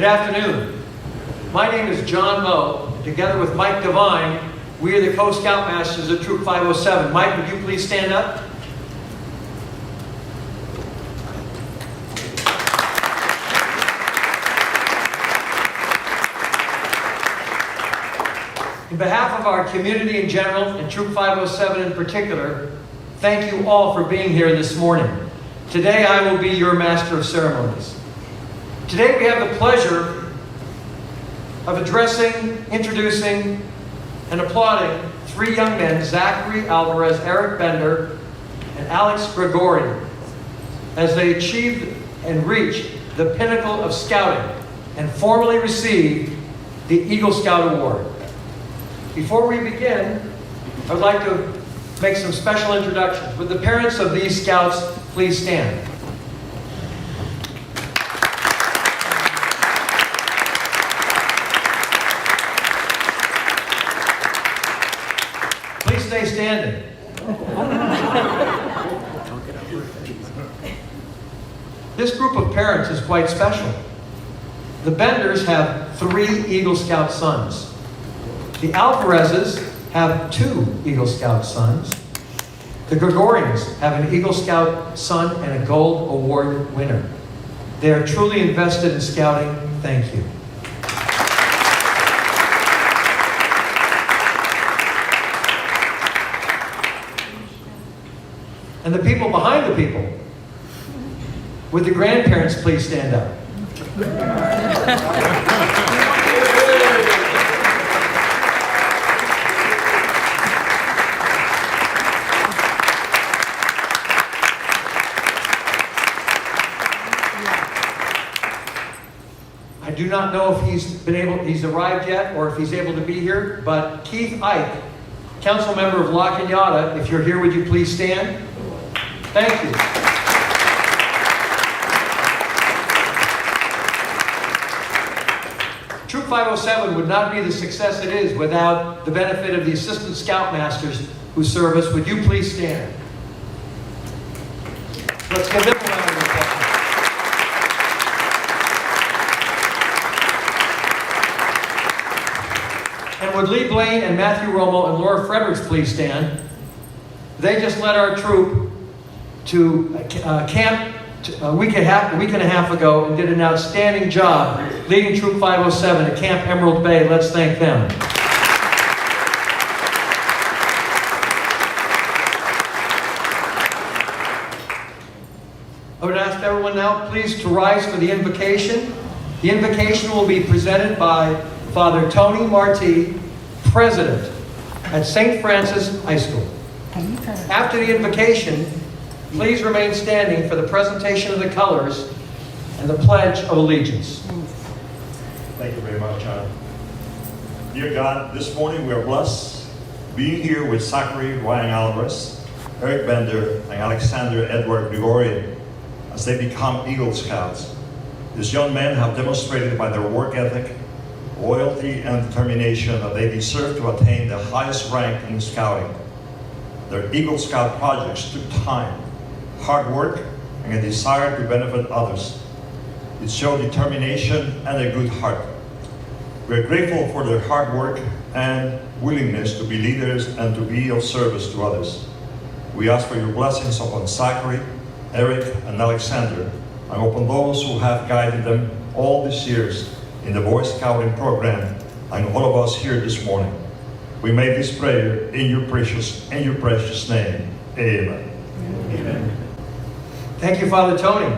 Good afternoon. My name is John Moe. Together with Mike Devine, we are the Co-Scoutmasters of Troop 507. Mike, would you please stand up? In behalf of our community in general and Troop 507 in particular, thank you all for being here this morning. Today I will be your Master of Ceremonies. Today we have the pleasure of addressing, introducing, and applauding three young men, Zachary Alvarez, Eric Bender, and Alex Gregorian, as they achieved and reached the pinnacle of scouting and formally received the Eagle Scout Award. Before we begin, I would like to make some special introductions. Would the parents of these scouts please stand? Please stay standing. This group of parents is quite special. The Benders have 3 Eagle Scout sons. The Alvarezes have 2 Eagle Scout sons. The Gregorians have an Eagle Scout son and a Gold Award winner. They are truly invested in scouting. Thank you. And the people behind the people. Would the grandparents please stand up? I do not know if he's arrived yet or if he's able to be here, but Keith Ike, council member of La Cañada, if you're here, would you please stand? Thank you. Troop 507 would not be the success it is without the benefit of the Assistant Scoutmasters who serve us. Would you please stand? Let's give them a round of applause. And would Lee Blaine and Matthew Romo and Laura Fredericks please stand? They just led our troop to camp a week and a half ago and did an outstanding job leading Troop 507 at Camp Emerald Bay. Let's thank them. I would ask everyone now please to rise for the invocation. The invocation will be presented by Father Tony Marti, President at St. Francis High School. After the invocation, please remain standing for the presentation of the colors and the Pledge of Allegiance. Thank you very much, John. Dear God, this morning we are blessed being here with Zachary Ryan Alvarez, Eric Bender, and Alexander Edward Gregorian as they become Eagle Scouts. These young men have demonstrated by their work ethic, loyalty, and determination that they deserve to attain the highest rank in scouting. Their Eagle Scout projects took time, hard work, and a desire to benefit others. It showed determination and a good heart. We are grateful for their hard work and willingness to be leaders and to be of service to others. We ask for your blessings upon Zachary, Eric, and Alexander, and upon those who have guided them all these years in the Boy Scouting program, and all of us here this morning. We make this prayer in your precious name. Amen. Amen. Thank you, Father Tony.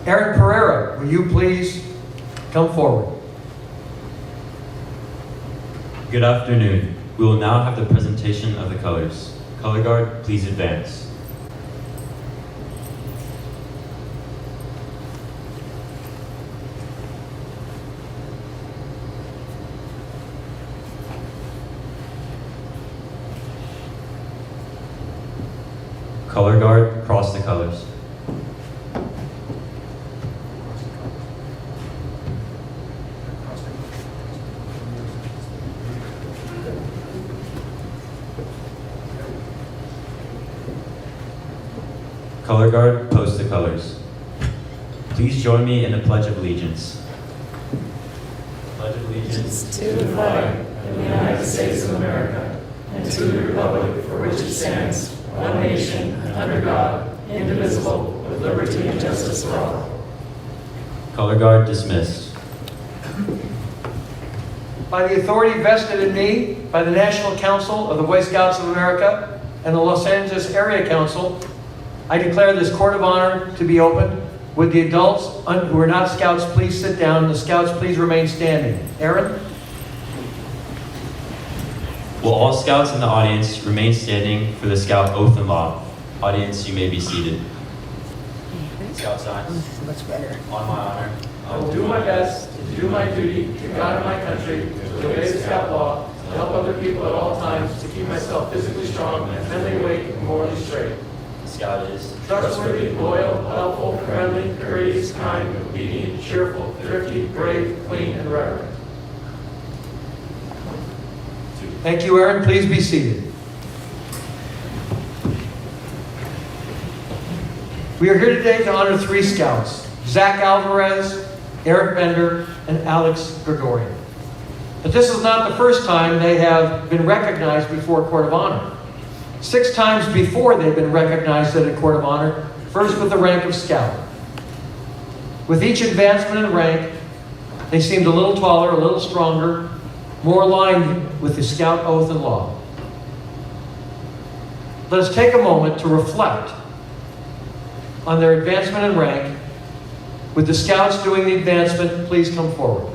Eric Pereira, will you please come forward? Good afternoon. We will now have the presentation of the colors. Color guard, please advance. Color guard, cross the colors. Color guard, post the colors. Please join me in the Pledge of Allegiance. allegiance to the flag of the United States of America and to the republic for which it stands, one nation, under God, indivisible, with liberty and justice for all. Color Guard dismissed. By the authority vested in me by the National Council of the Boy Scouts of America and the Los Angeles Area Council, I declare this Court of Honor to be open. Would the adults who are not Scouts please sit down? The Scouts please remain standing. Aaron? Will all Scouts in the audience remain standing for the Scout Oath and Law? Audience, you may be seated. Scout signs. Much better. On my honor. I will do my best to do my duty to God and my country, to obey the Scout law, to help other people at all times, to keep myself physically strong, mentally awake, and morally straight. Scout is Trustworthy, loyal, helpful, friendly, courteous, kind, obedient, cheerful, thrifty, brave, clean, and reverent. Thank you, Aaron. Please be seated. We are here today to honor 3 Scouts, Zach Alvarez, Eric Bender, and Alex Gregorian. But this is not the first time they have been recognized before a Court of Honor. 6 times before they've been recognized at a Court of Honor, first with the rank of Scout. With each advancement in rank, they seemed a little taller, a little stronger, more aligned with the Scout Oath and Law. Let us take a moment to reflect on their advancement in rank. With the Scouts doing the advancement, please come forward.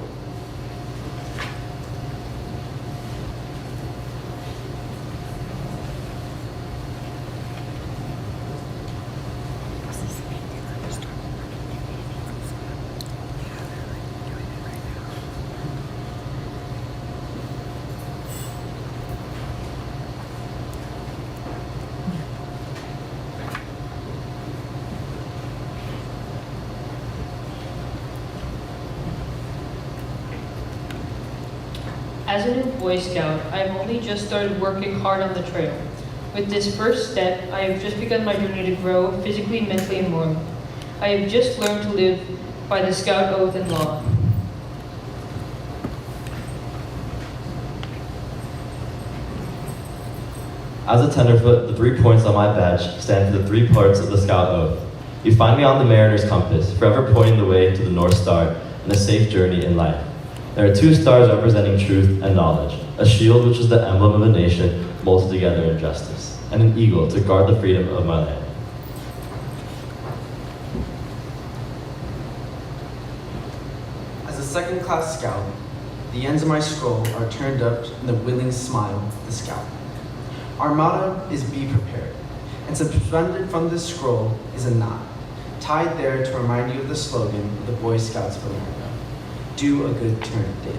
As a new Boy Scout, I have only just started working hard on the trail. With this first step, I have just begun my journey to grow physically, mentally, and morally. I have just learned to live by the Scout Oath and Law. As a tenderfoot, the 3 points on my badge stand for the 3 parts of the Scout Oath. You find me on the Mariner's compass, forever pointing the way to the North Star and a safe journey in life. There are 2 stars representing truth and knowledge, a shield which is the emblem of a nation molded together in justice, and an eagle to guard the freedom of my land. As a second-class Scout, the ends of my scroll are turned up in the willing smile of the Scout. Our motto is "Be prepared," and suspended from this scroll is a knot, tied there to remind you of the slogan of the Boy Scouts of America: do a good turn daily.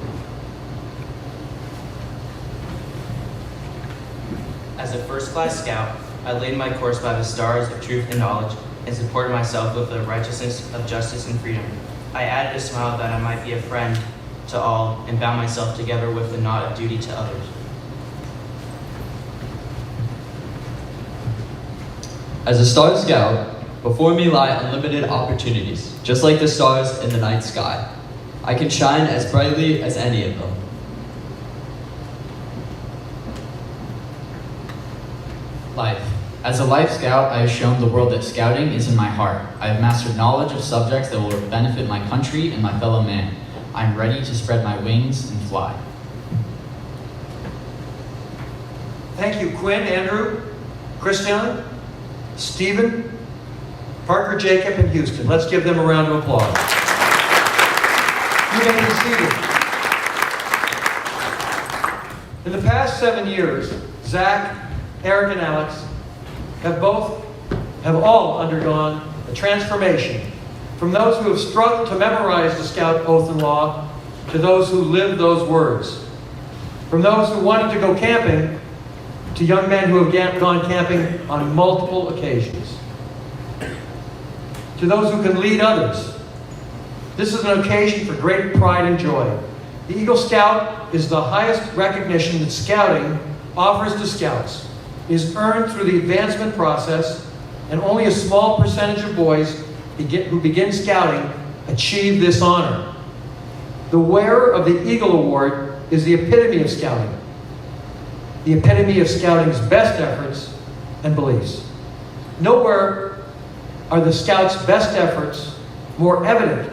As a first-class Scout, I laid my course by the stars of truth and knowledge and supported myself with the righteousness of justice and freedom. I added a smile that I might be a friend to all and bound myself together with the knot of duty to others. As a Star Scout, before me lie unlimited opportunities, just like the stars in the night sky. I can shine as brightly as any of them. Life. As a Life Scout, I have shown the world that scouting is in my heart. I have mastered knowledge of subjects that will benefit my country and my fellow man. I am ready to spread my wings and fly. Thank you, Quinn, Andrew, Christian, Stephen, Parker, Jacob, and Houston. Let's give them a round of applause. You may be seated. In the past 7 years, Zach, Eric, and Alex have all undergone a transformation from those who have struggled to memorize the Scout Oath and Law to those who live those words. From those who wanted to go camping to young men who have gone camping on multiple occasions. To those who can lead others. This is an occasion for great pride and joy. The Eagle Scout is the highest recognition that scouting offers to scouts. It is earned through the advancement process, and only a small percentage of boys who begin scouting achieve this honor. The wearer of the Eagle Award is the epitome of Scouting. The epitome of Scouting's best efforts and beliefs. Nowhere are the Scouts' best efforts more evident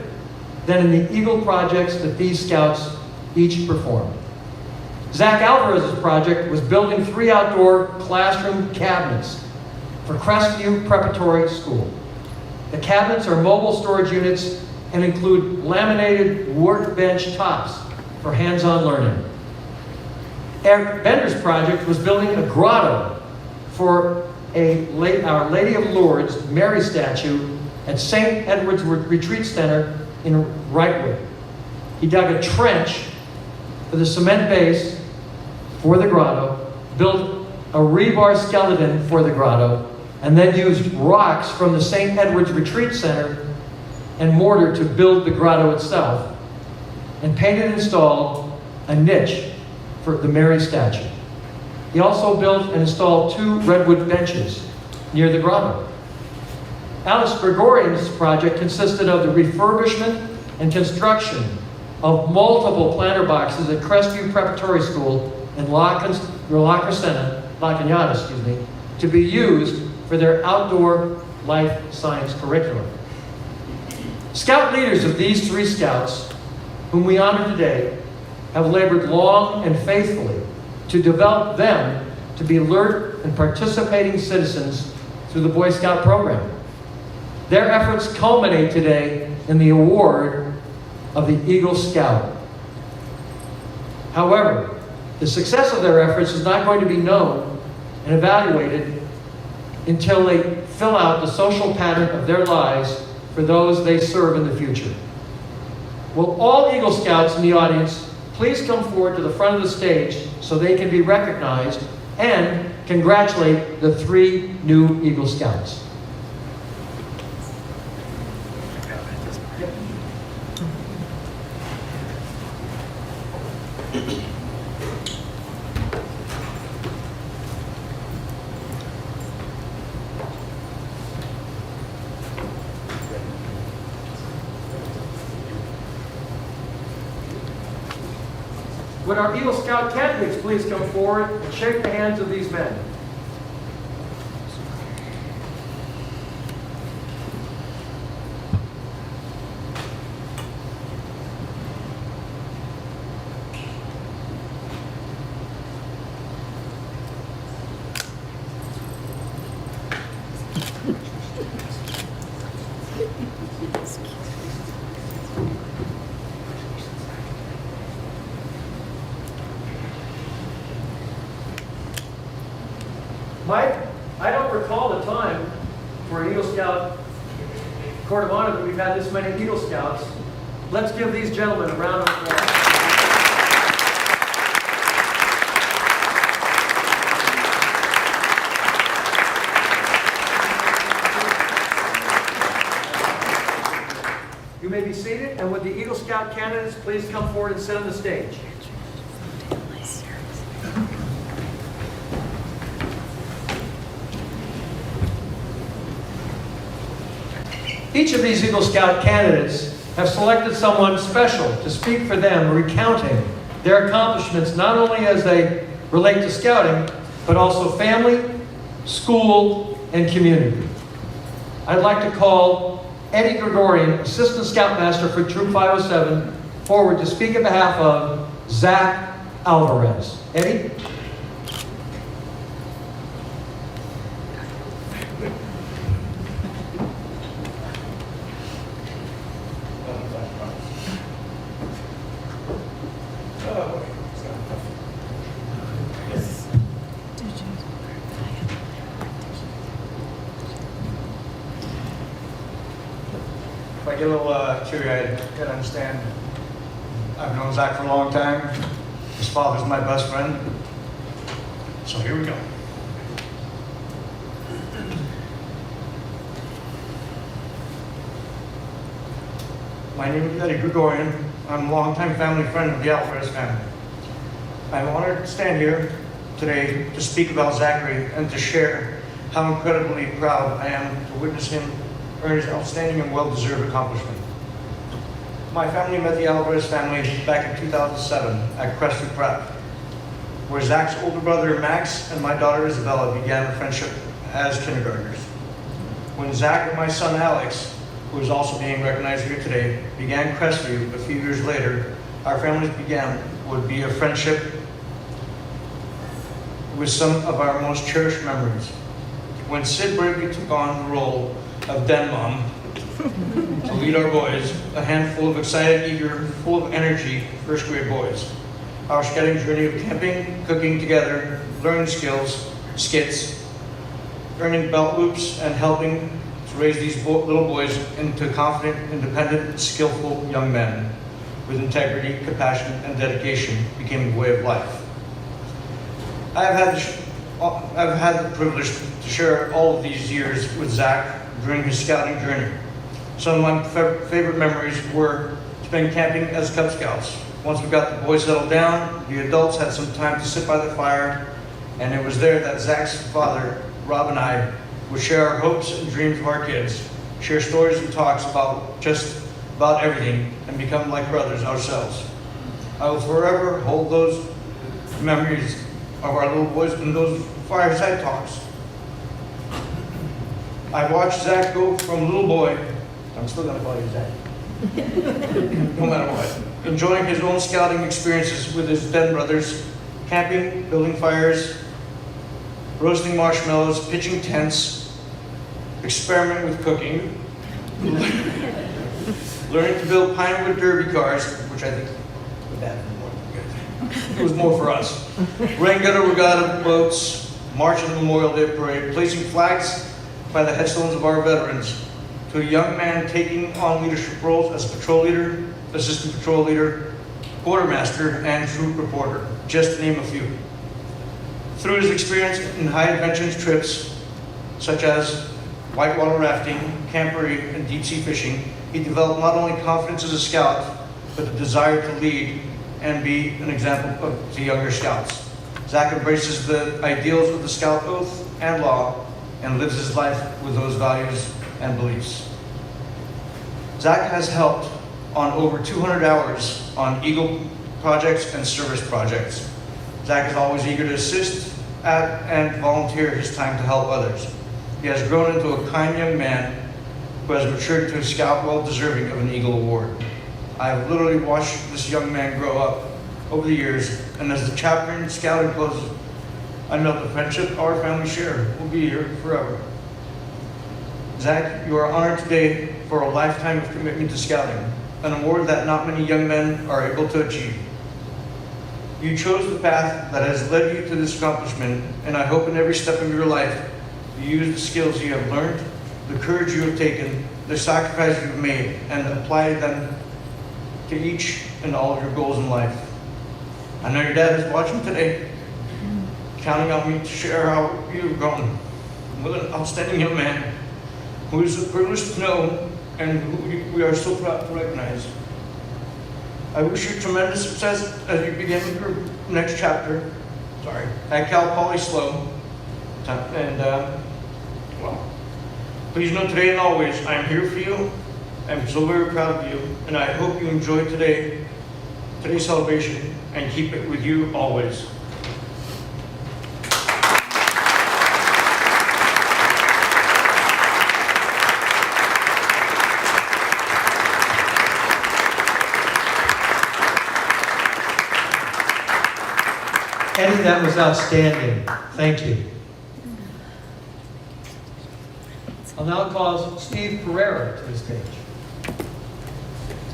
than in the Eagle projects that these Scouts each performed. Zach Alvarez's project was building 3 outdoor classroom cabinets for Crestview Preparatory School. The cabinets are mobile storage units and include laminated workbench tops for hands-on learning. Eric Bender's project was building a grotto for Our Lady of Lourdes Mary statue at St. Edward's Retreat Center in Wrightwood. He dug a trench for the cement base for the grotto, built a rebar skeleton for the grotto, and then used rocks from the St. Edward's Retreat Center and mortar to build the grotto itself, and painted and installed a niche for the Mary statue. He also built and installed 2 redwood benches near the grotto. Alice Gregorian's project consisted of the refurbishment and construction of multiple planter boxes at Crestview Preparatory School in La Cañada, to be used for their outdoor life science curriculum. Scout leaders of these 3 Scouts, whom we honor today, have labored long and faithfully to develop them to be alert and participating citizens through the Boy Scout program. Their efforts culminate today in the award of the Eagle Scout. However, the success of their efforts is not going to be known and evaluated until they fill out the social pattern of their lives for those they serve in the future. Will all Eagle Scouts in the audience please come forward to the front of the stage so they can be recognized and congratulate the 3 new Eagle Scouts. Would our Eagle Scout candidates please come forward and shake the hands of these men? Mike, I don't recall the time for an Eagle Scout Court of Honor that we've had this many Eagle Scouts. Let's give these gentlemen a round of applause. You may be seated, and would the Eagle Scout candidates please come forward and sit on the stage. Each of these Eagle Scout candidates have selected someone special to speak for them, recounting their accomplishments not only as they relate to scouting, but also family, school, and community. I'd like to call Eddie Gregorian, Assistant Scoutmaster for Troop 507, forward to speak on behalf of Zach Alvarez. Eddie? If I get a little teary-eyed, you gotta understand, I've known Zach for a long time. His father's my best friend. So here we go. My name is Eddie Gregorian. I'm a longtime family friend of the Alvarez family. I'm honored to stand here today to speak about Zachary and to share how incredibly proud I am to witness him earn his outstanding and well-deserved accomplishment. My family met the Alvarez family back in 2007 at Crestview Prep, where Zach's older brother Max and my daughter Isabella began a friendship as kindergartners. When Zach and my son Alex, who is also being recognized here today, began Crestview a few years later, our families would be a friendship with some of our most cherished memories. When Sid Brady took on the role of Den Mom to lead our boys, a handful of excited, eager, full of energy first grade boys. Our scouting journey of camping, cooking together, learning skills, skits, earning belt loops, and helping to raise these little boys into confident, independent, skillful young men with integrity, compassion, and dedication became a way of life. I've had the privilege to share all of these years with Zach during his scouting journey. Some of my favorite memories were spending camping as Cub Scouts. Once we got the boys settled down, the adults had some time to sit by the fire, and it was there that Zach's father, Rob, and I would share our hopes and dreams of our kids, share stories and talks about just about everything, and become like brothers ourselves. I will forever hold those memories of our little boys in those fireside talks. I watched Zach go from little boy, I'm still gonna call you Zach, no matter what, enjoying his own scouting experiences with his Den brothers, camping, building fires, roasting marshmallows, pitching tents, experiment with cooking, learning to build pine wood derby cars, which I think would have been more good. It was more for us. Rain gutter regatta boats, march in the Memorial Day parade, placing flags by the headstones of our veterans, to a young man taking on leadership roles as patrol leader, assistant patrol leader, quartermaster, and troop reporter, just to name a few. Through his experience in high adventure trips, such as whitewater rafting, camporee, and deep sea fishing, he developed not only confidence as a scout, but the desire to lead and be an example to younger scouts. Zach embraces the ideals of the Scout Oath and law and lives his life with those values and beliefs. Zach has helped on over 200 hours on Eagle projects and service projects. Zach is always eager to assist at and volunteer his time to help others. He has grown into a kind young man who has matured to a scout well deserving of an Eagle Award. I have literally watched this young man grow up over the years, and as the chapter in scouting closes, I know the friendship our family share will be here forever. Zach, you are honored today for a lifetime of commitment to scouting, an award that not many young men are able to achieve. You chose the path that has led you to this accomplishment, and I hope in every step of your life you use the skills you have learned, the courage you have taken, the sacrifice you've made, and apply them to each and all of your goals in life. I know your dad is watching today, counting on me to share how you've grown with an outstanding young man who is a privilege to know and who we are so proud to recognize. I wish you tremendous success as you begin your next chapter, at Cal Poly SLO. And, well, please know today and always, I am here for you. I'm so very proud of you, and I hope you enjoy today's celebration and keep it with you always. Eddie, that was outstanding. Thank you. I'll now call Steve Pereira to the stage.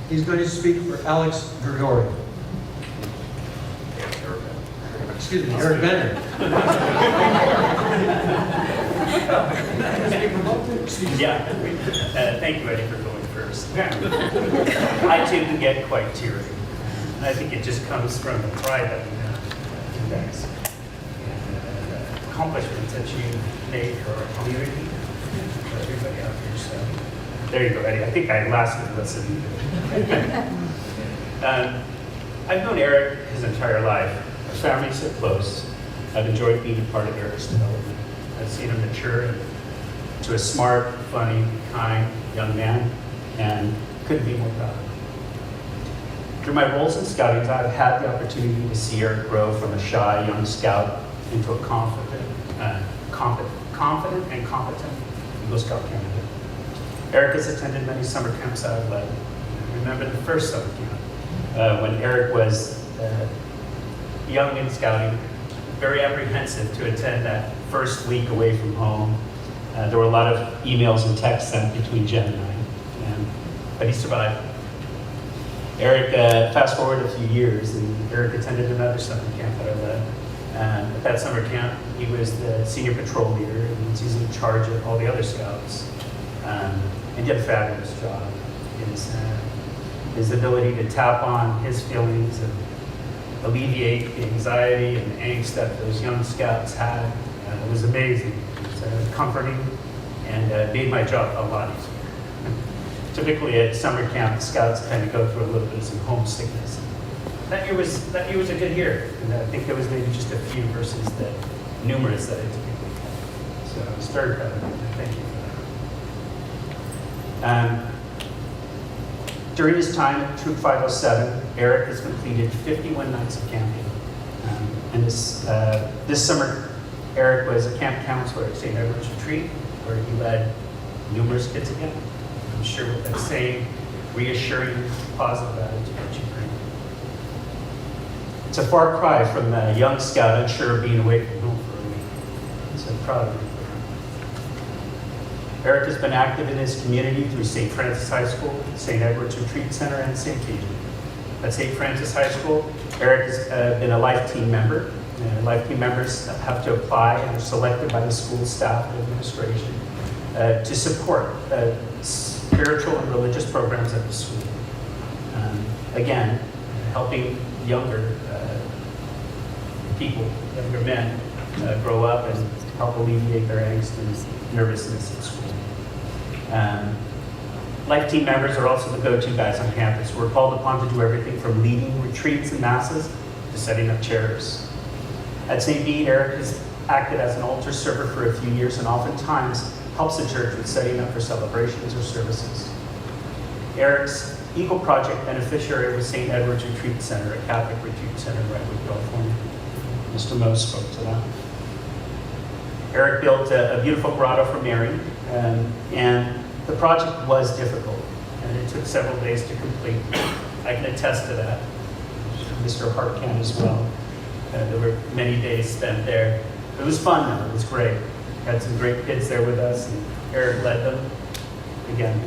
He's going to speak for Alex Gregorian. Excuse me, Eric Bender. Yeah, thank you, Eddie, for going first. I too can get quite teary. And I think it just comes from the pride that we have in you guys. And the accomplishments that you made for our community, for everybody out here. So there you go, Eddie. I think I lasted less than you did. I've known Eric his entire life. Our family's so close. I've enjoyed being a part of Eric's development. I've seen him mature to a smart, funny, kind young man, and couldn't be more proud of him. Through my roles in scouting, I've had the opportunity to see Eric grow from a shy young scout into a confident and competent Eagle Scout candidate. Eric has attended many summer camps I've led. I remember the first summer camp when Eric was young in scouting, very apprehensive to attend that first week away from home. There were a lot of emails and texts sent between Jen and I, but he survived. Eric, fast forward a few years, and Eric attended another summer camp that I led. At that summer camp, he was the senior patrol leader, and he's in charge of all the other scouts, and did a fabulous job. His ability to tap on his feelings and alleviate the anxiety and angst that those young scouts had was amazing. It was comforting and made my job a lot easier. Typically at summer camp, the scouts tend to go through a little bit of some homesickness. That year was a good year, and I think there was maybe just a few versus the numerous that I typically had. So I was very proud of him. Thank you for that. During his time at Troop 507, Eric has completed 51 nights of camping. And this summer, Eric was a camp counselor at St. Edward's Retreat, where he led numerous kids again. I'm sure with that same reassuring, positive attitude that you bring. It's a far cry from a young scout unsure of being away from home for a week. So I'm proud of him. Eric has been active in his community through St. Francis High School, St. Edward's Retreat Center, and St. Catherine's. At St. Francis High School, Eric has been a Life Team member. Life Team members have to apply and are selected by the school staff and administration to support spiritual and religious programs at the school. Again, helping younger people, younger men, grow up and help alleviate their angst and nervousness at school. Life Team members are also the go-to guys on campus. We're called upon to do everything from leading retreats and masses to setting up chairs. At St. Bede, Eric has acted as an altar server for a few years and oftentimes helps the church with setting up for celebrations or services. Eric's Eagle Project beneficiary was St. Edward's Retreat Center, a Catholic retreat center in Redwood, California. Mr. Moe spoke to that. Eric built a beautiful grotto for Mary, and the project was difficult, and it took several days to complete. I can attest to that. Mr. Hart can as well. There were many days spent there. It was fun though, it was great. Had some great kids there with us, and Eric led them again.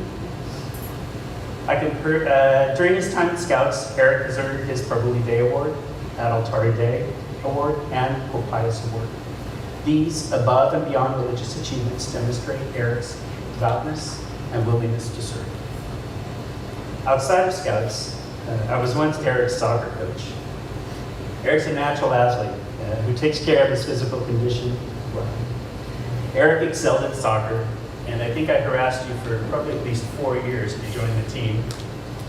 During his time at Scouts, Eric has earned his Probuli Day Award, Adultari Day Award, and Pope Pius Award. These, above and beyond religious achievements, demonstrate Eric's devoutness and willingness to serve. Outside of Scouts, I was once Eric's soccer coach. Eric's a natural athlete who takes care of his physical condition well. Eric excelled in soccer, and I think I harassed you for probably at least 4 years to join the team.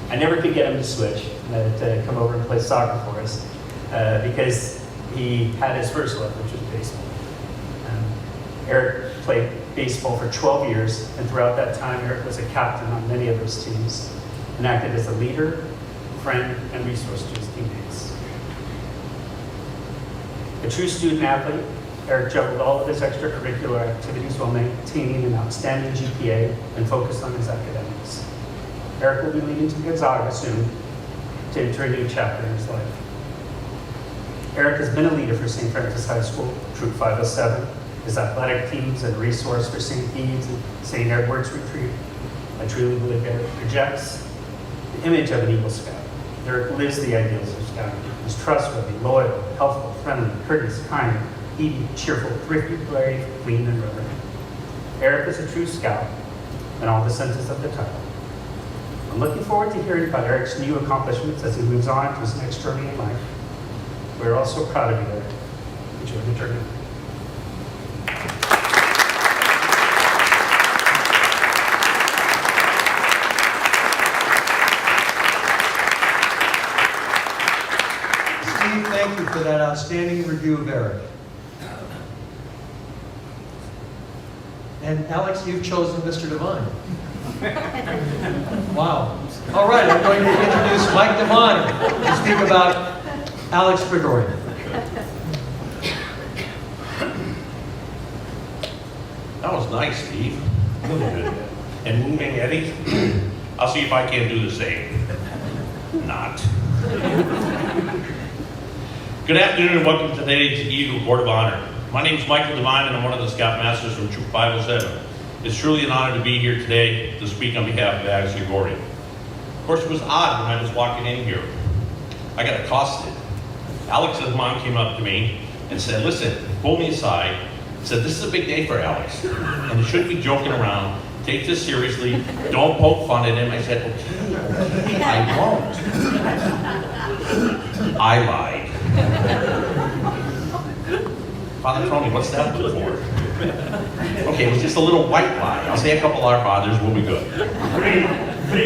I never could get him to switch, to come over and play soccer for us, because he had his first love, which was baseball. Eric played baseball for 12 years, and throughout that time, Eric was a captain on many of those teams and acted as a leader, friend, and resource to his teammates. A true student athlete, Eric juggled all of his extracurricular activities while maintaining an outstanding GPA and focused on his academics. Eric will be leaving to Gonzaga soon to enter a new chapter in his life. Eric has been a leader for St. Francis High School, Troop 507, his athletic teams, and resource for St. Bede's and St. Edward's Retreat. I truly believe Eric projects the image of an Eagle Scout. Eric lives the ideals of scouting. He's trustworthy, loyal, helpful, friendly, courteous, kind, needy, cheerful, thrifty, brave, clean, and reverent. Eric is a true scout in all the senses of the title. I'm looking forward to hearing about Eric's new accomplishments as he moves on to his next journey in life. We're all so proud of you, Eric. Enjoy the journey. Steve, thank you for that outstanding review of Eric. And Alex, you've chosen Mr. Devine. Wow. All right, I'm going to introduce Mike Devine to speak about Alex Gregorian. That was nice, Steve. Really good. And Wu Ming Eddie, I'll see if I can do the same. Not. Good afternoon and welcome today to the Eagle Court of Honor. My name is Michael Devine and I'm one of the Scoutmasters from Troop 507. It's truly an honor to be here today to speak on behalf of Alex Gregorian. Of course, it was odd when I was walking in here. I got accosted. Alex's mom came up to me and said, listen, pulled me aside, said, this is a big day for Alex, and you shouldn't be joking around. Take this seriously. Don't poke fun at him. I said, okay, I won't. I lied. Father Tony, what's that for? Okay, it was just a little white lie. I'll say a couple Our Fathers, we'll be good. Three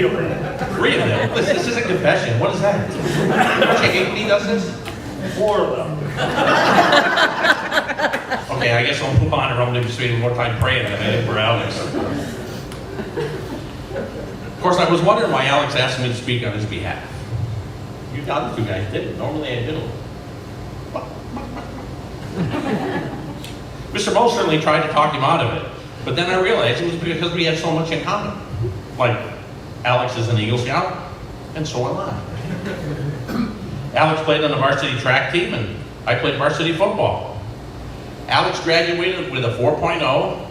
of them. 3 of them? Listen, this is a confession. What is that? Okay, he does this? 4 of them. Okay, I guess I'll move on, or I'm going to be spending more time praying than I did for Alex. Of course, I was wondering why Alex asked me to speak on his behalf. You other 2 guys didn't. Normally I do. Mr. Moe certainly tried to talk him out of it, but then I realized it was because we had so much in common. Like, Alex is an Eagle Scout, and so am I. Alex played on the varsity track team, and I played varsity football. Alex graduated with a 4.0.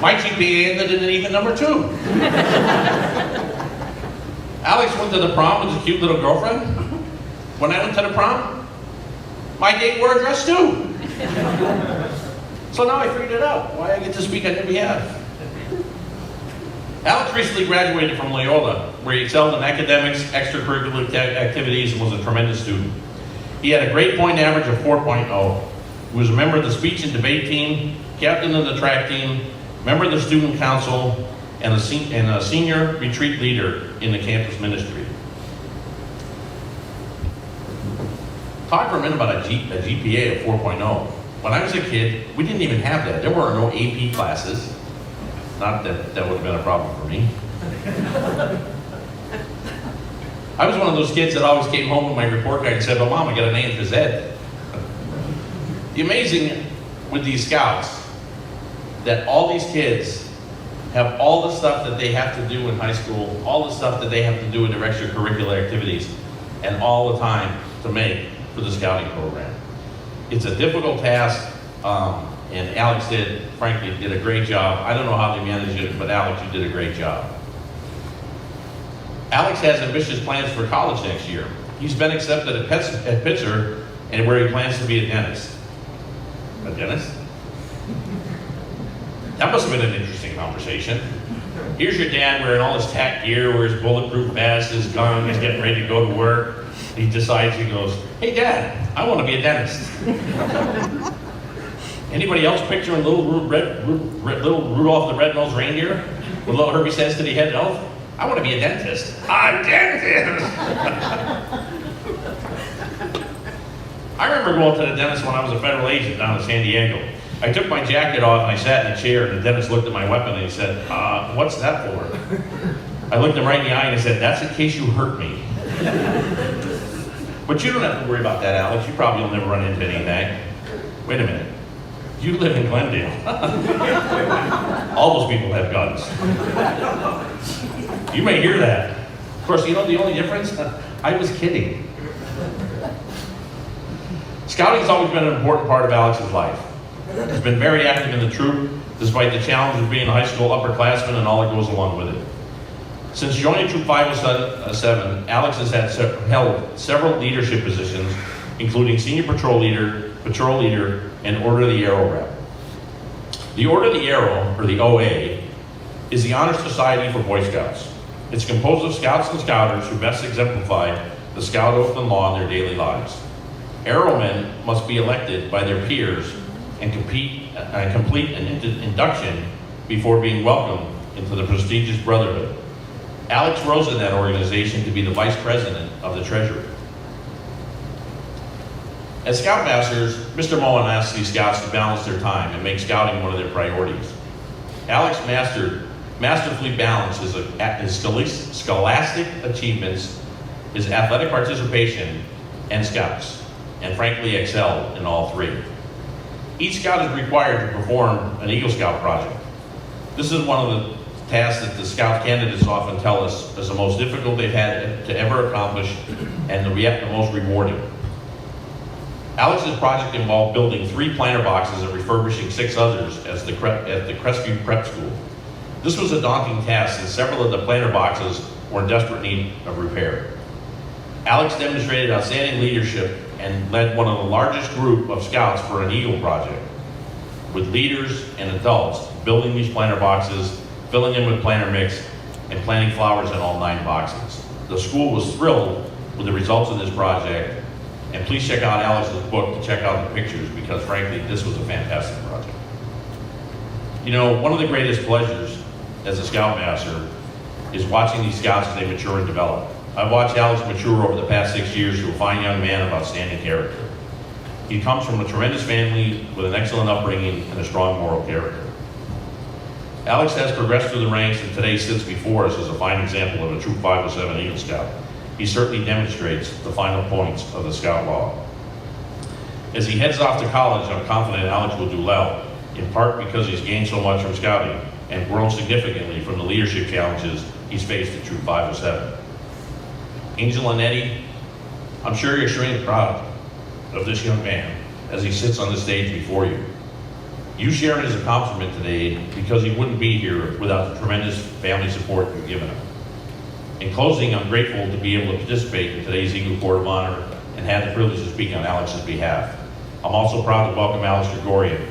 My GPA ended in an even number 2. Alex went to the prom with his cute little girlfriend. When I went to the prom, my date wore a dress too. So now I figured it out, why I get to speak on your behalf. Alex recently graduated from Loyola, where he excelled in academics, extracurricular activities, and was a tremendous student. He had a grade point average of 4.0. He was a member of the speech and debate team, captain of the track team, member of the student council, and a senior retreat leader in the campus ministry. Talk for a minute about a GPA of 4.0. When I was a kid, we didn't even have that. There were no AP classes. Not that that would have been a problem for me. I was one of those kids that always came home with my report card and said, well, Mom, I got an A in phys ed. The amazing with these scouts, that all these kids have all the stuff that they have to do in high school, all the stuff that they have to do in their extracurricular activities, and all the time to make for the scouting program. It's a difficult task, and Alex frankly, did a great job. I don't know how they managed it, but Alex, you did a great job. Alex has ambitious plans for college next year. He's been accepted at Pitzer, and where he plans to be a dentist. A dentist? That must have been an interesting conversation. Here's your dad wearing all his tack gear, wears his bulletproof vest, his gun, he's getting ready to go to work. He decides, he goes, hey Dad, I want to be a dentist. Anybody else picturing little Rudolph the Red-Nosed Reindeer with little Herbie says to the head elf? I want to be a dentist. A dentist! I remember going to the dentist when I was a federal agent down in San Diego. I took my jacket off and I sat in a chair and the dentist looked at my weapon and he said, what's that for? I looked him right in the eye and I said, that's in case you hurt me. But you don't have to worry about that, Alex. You probably will never run into any of that. Wait a minute. You live in Glendale. All those people have guns. You may hear that. Of course, you know the only difference? I was kidding. Scouting has always been an important part of Alex's life. He's been very active in the troop, despite the challenge of being a high school upperclassman and all that goes along with it. Since joining Troop 507, Alex has held several leadership positions, including Senior Patrol Leader, and Order of the Arrow Rep. The Order of the Arrow, or the OA, is the honor society for Boy Scouts. It's composed of scouts and scouters who best exemplify the scout oath and law in their daily lives. Arrowmen must be elected by their peers and complete an induction before being welcomed into the prestigious brotherhood. Alex rose in that organization to be the vice president of the Treasury. As Scoutmasters, Mr. Moen asked these scouts to balance their time and make scouting one of their priorities. Alex masterfully balanced his scholastic achievements, his athletic participation, and scouts, and frankly excelled in all three. Each scout is required to perform an Eagle Scout project. This is one of the tasks that the scout candidates often tell us is the most difficult they've had to ever accomplish and yet the most rewarding. Alex's project involved building 3 planter boxes and refurbishing 6 others at the Crestview Prep School. This was a daunting task since several of the planter boxes were in desperate need of repair. Alex demonstrated outstanding leadership and led one of the largest group of scouts for an Eagle project, with leaders and adults building these planter boxes, filling them with planter mix, and planting flowers in all 9 boxes. The school was thrilled with the results of this project, and please check out Alex's book to check out the pictures because frankly, this was a fantastic project. You know, one of the greatest pleasures as a Scoutmaster is watching these scouts as they mature and develop. I've watched Alex mature over the past 6 years to a fine young man of outstanding character. He comes from a tremendous family with an excellent upbringing and a strong moral character. Alex has progressed through the ranks and today sits before us as a fine example of a true 507 Eagle Scout. He certainly demonstrates the final points of the Scout Law. As he heads off to college, I'm confident Alex will do well, in part because he's gained so much from scouting and grown significantly from the leadership challenges he's faced at Troop 507. Angel and Eddie, I'm sure you're extremely proud of this young man as he sits on the stage before you. You share in his accomplishment today because he wouldn't be here without the tremendous family support you've given him. In closing, I'm grateful to be able to participate in today's Eagle Court of Honor and have the privilege to speak on Alex's behalf. I'm also proud to welcome Alex Grigorian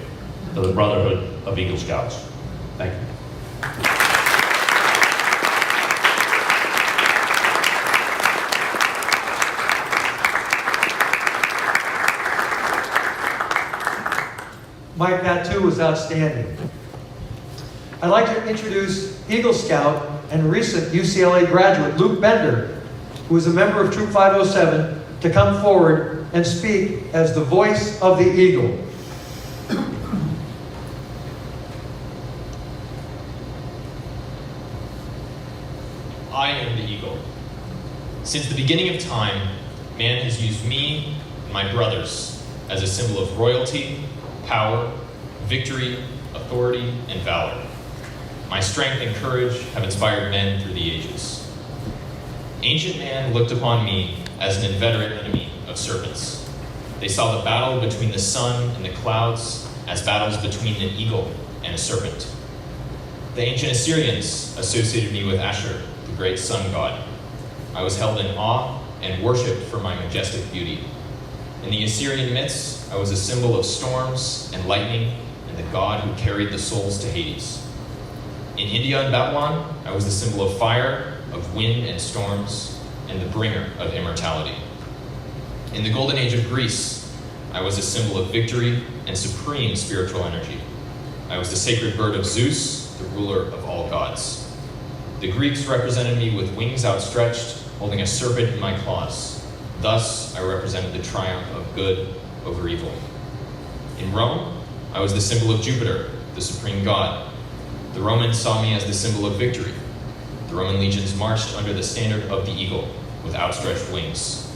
to the Brotherhood of Eagle Scouts. Thank you. Mike, that too was outstanding. I'd like to introduce Eagle Scout and recent UCLA graduate Luke Bender, who is a member of Troop 507, to come forward and speak as the voice of the Eagle. I am the Eagle. Since the beginning of time, man has used me and my brothers as a symbol of royalty, power, victory, authority, and valor. My strength and courage have inspired men through the ages. Ancient man looked upon me as an inveterate enemy of serpents. They saw the battle between the sun and the clouds as battles between an eagle and a serpent. The ancient Assyrians associated me with Ashur, the great sun god. I was held in awe and worshipped for my majestic beauty. In the Assyrian myths, I was a symbol of storms and lightning and the god who carried the souls to Hades. In India and Babylon, I was the symbol of fire, of wind and storms, and the bringer of immortality. In the golden age of Greece, I was a symbol of victory and supreme spiritual energy. I was the sacred bird of Zeus, the ruler of all gods. The Greeks represented me with wings outstretched, holding a serpent in my claws. Thus, I represented the triumph of good over evil. In Rome, I was the symbol of Jupiter, the supreme god. The Romans saw me as the symbol of victory. The Roman legions marched under the standard of the eagle with outstretched wings.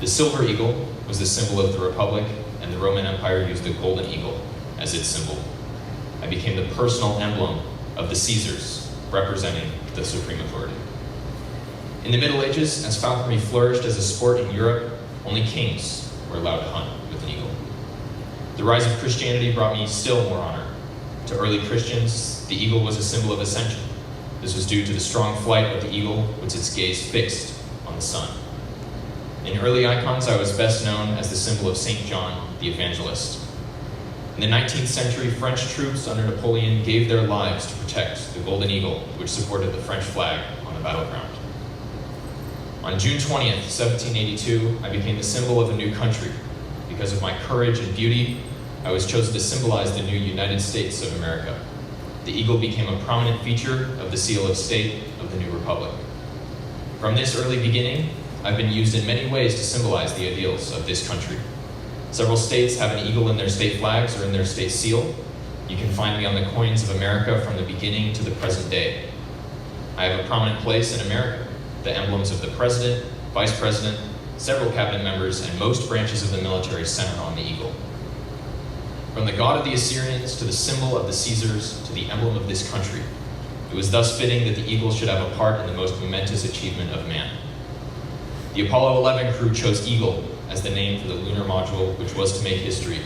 The silver eagle was the symbol of the Republic, and the Roman Empire used the golden eagle as its symbol. I became the personal emblem of the Caesars, representing the supreme authority. In the Middle Ages, as falconry flourished as a sport in Europe, only kings were allowed to hunt with an eagle. The rise of Christianity brought me still more honor. To early Christians, the eagle was a symbol of ascension. This was due to the strong flight of the eagle with its gaze fixed on the sun. In early icons, I was best known as the symbol of St. John the Evangelist. In the 19th century, French troops under Napoleon gave their lives to protect the golden eagle, which supported the French flag on the battleground. On June 20th, 1782, I became the symbol of a new country. Because of my courage and beauty, I was chosen to symbolize the new United States of America. The eagle became a prominent feature of the seal of state of the new republic. From this early beginning, I've been used in many ways to symbolize the ideals of this country. Several states have an eagle in their state flags or in their state seal. You can find me on the coins of America from the beginning to the present day. I have a prominent place in America. The emblems of the president, vice president, several cabinet members, and most branches of the military center on the eagle. From the god of the Assyrians to the symbol of the Caesars to the emblem of this country, it was thus fitting that the eagle should have a part in the most momentous achievement of man. The Apollo 11 crew chose Eagle as the name for the lunar module, which was to make history.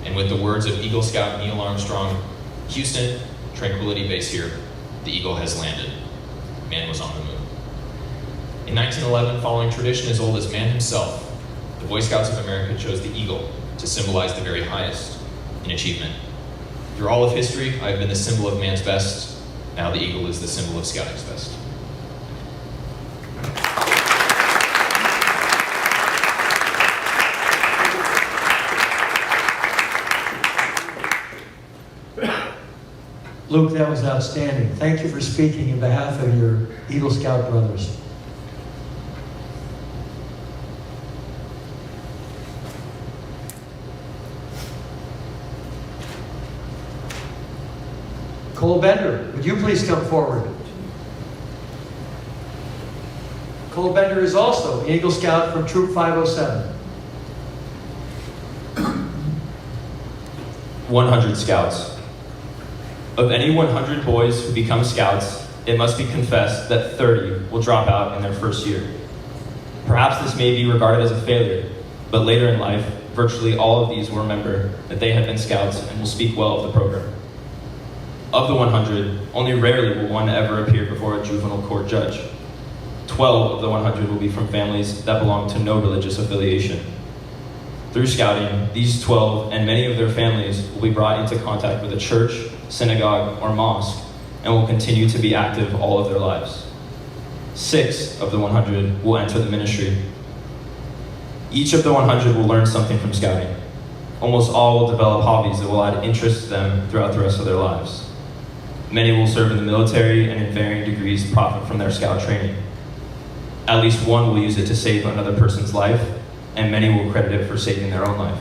And with the words of Eagle Scout Neil Armstrong, Houston, tranquility base here, the Eagle has landed. Man was on the moon. In 1911, following tradition as old as man himself, the Boy Scouts of America chose the Eagle to symbolize the very highest in achievement. Through all of history, I have been the symbol of man's best. Now the Eagle is the symbol of scouting's best. Luke, that was outstanding. Thank you for speaking in behalf of your Eagle Scout brothers. Cole Bender, would you please come forward? Cole Bender is also an Eagle Scout from Troop 507. 100 Scouts. Of any 100 boys who become Scouts, it must be confessed that 30 will drop out in their first year. Perhaps this may be regarded as a failure, but later in life, virtually all of these will remember that they have been Scouts and will speak well of the program. Of the 100, only rarely will one ever appear before a juvenile court judge. 12 of the 100 will be from families that belong to no religious affiliation. Through Scouting, these 12 and many of their families will be brought into contact with a church, synagogue, or mosque, and will continue to be active all of their lives. 6 of the 100 will enter the ministry. Each of the 100 will learn something from Scouting. Almost all will develop hobbies that will add interest to them throughout the rest of their lives. Many will serve in the military and in varying degrees profit from their Scout training. At least one will use it to save another person's life, and many will credit it for saving their own life.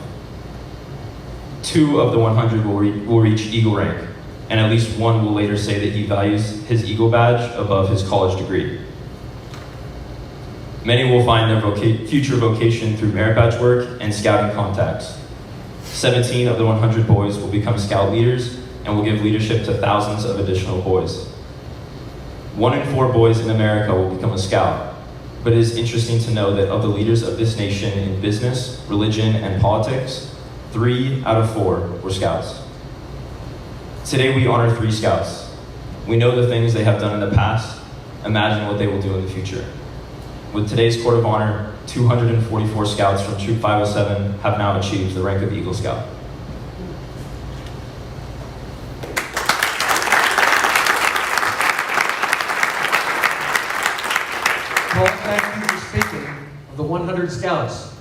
2 of the 100 will reach Eagle rank, and at least one will later say that he values his Eagle badge above his college degree. Many will find their future vocation through merit badge work and Scouting contacts. 17 of the 100 boys will become Scout leaders and will give leadership to thousands of additional boys. 1 in 4 boys in America will become a Scout, but it is interesting to know that of the leaders of this nation in business, religion, and politics, 3 out of 4 were Scouts. Today we honor 3 Scouts. We know the things they have done in the past. Imagine what they will do in the future. With today's Court of Honor, 244 Scouts from Troop 507 have now achieved the rank of Eagle Scout. Paul, thank you for speaking of the 100 Scouts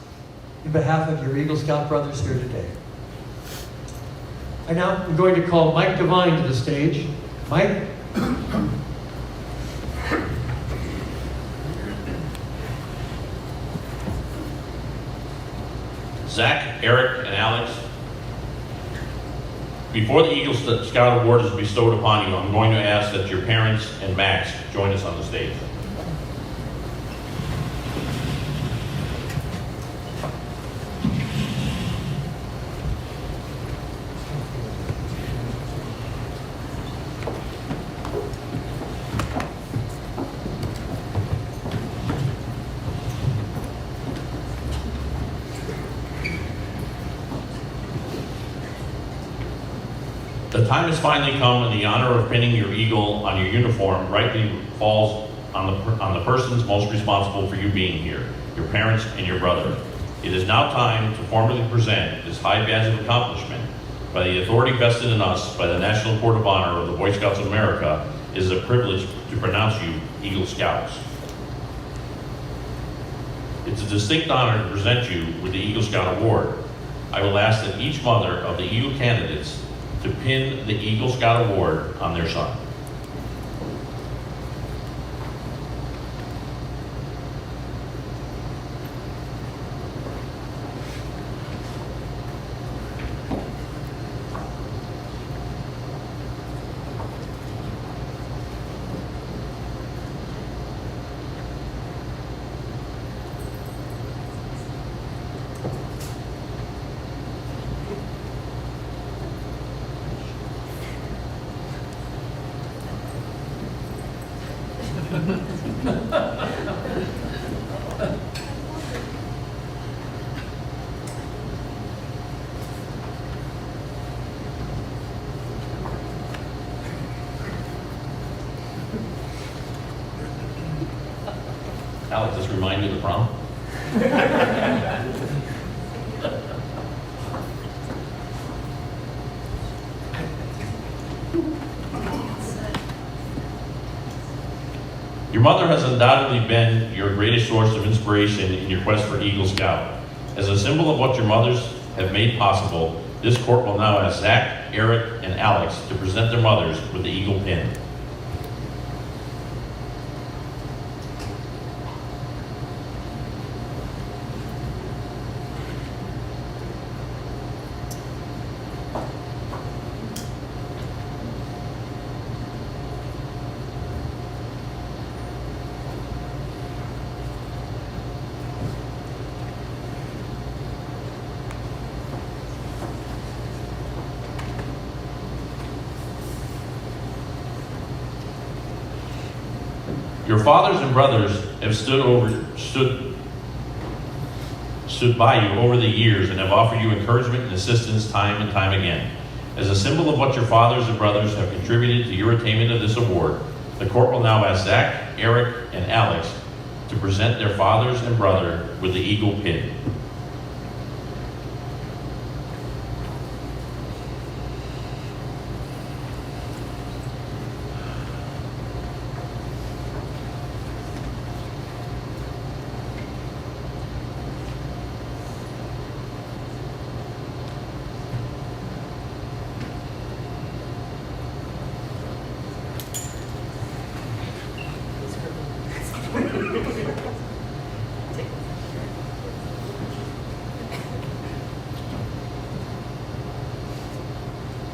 in behalf of your Eagle Scout brothers here today. I now am going to call Mike Devine to the stage. Mike? Zach, Eric, and Alex, before the Eagle Scout Award is bestowed upon you, I'm going to ask that your parents and Max join us on the stage. The time has finally come, and the honor of pinning your eagle on your uniform rightly falls on the persons most responsible for you being here, your parents and your brother. It is now time to formally present this high badge of accomplishment. By the authority vested in us by the National Court of Honor of the Boy Scouts of America, it is a privilege to pronounce you Eagle Scouts. It's a distinct honor to present you with the Eagle Scout Award. I will ask that each mother of the Eagle candidates to pin the Eagle Scout Award on their son. Alex, just remind me of the prom. Your mother has undoubtedly been your greatest source of inspiration in your quest for Eagle Scout. As a symbol of what your mothers have made possible, this court will now ask Zach, Eric, and Alex to present their mothers with the Eagle pin. Your fathers and brothers have stood by you over the years and have offered you encouragement and assistance time and time again. As a symbol of what your fathers and brothers have contributed to your attainment of this award, the court will now ask Zach, Eric, and Alex to present their fathers and brother with the Eagle pin.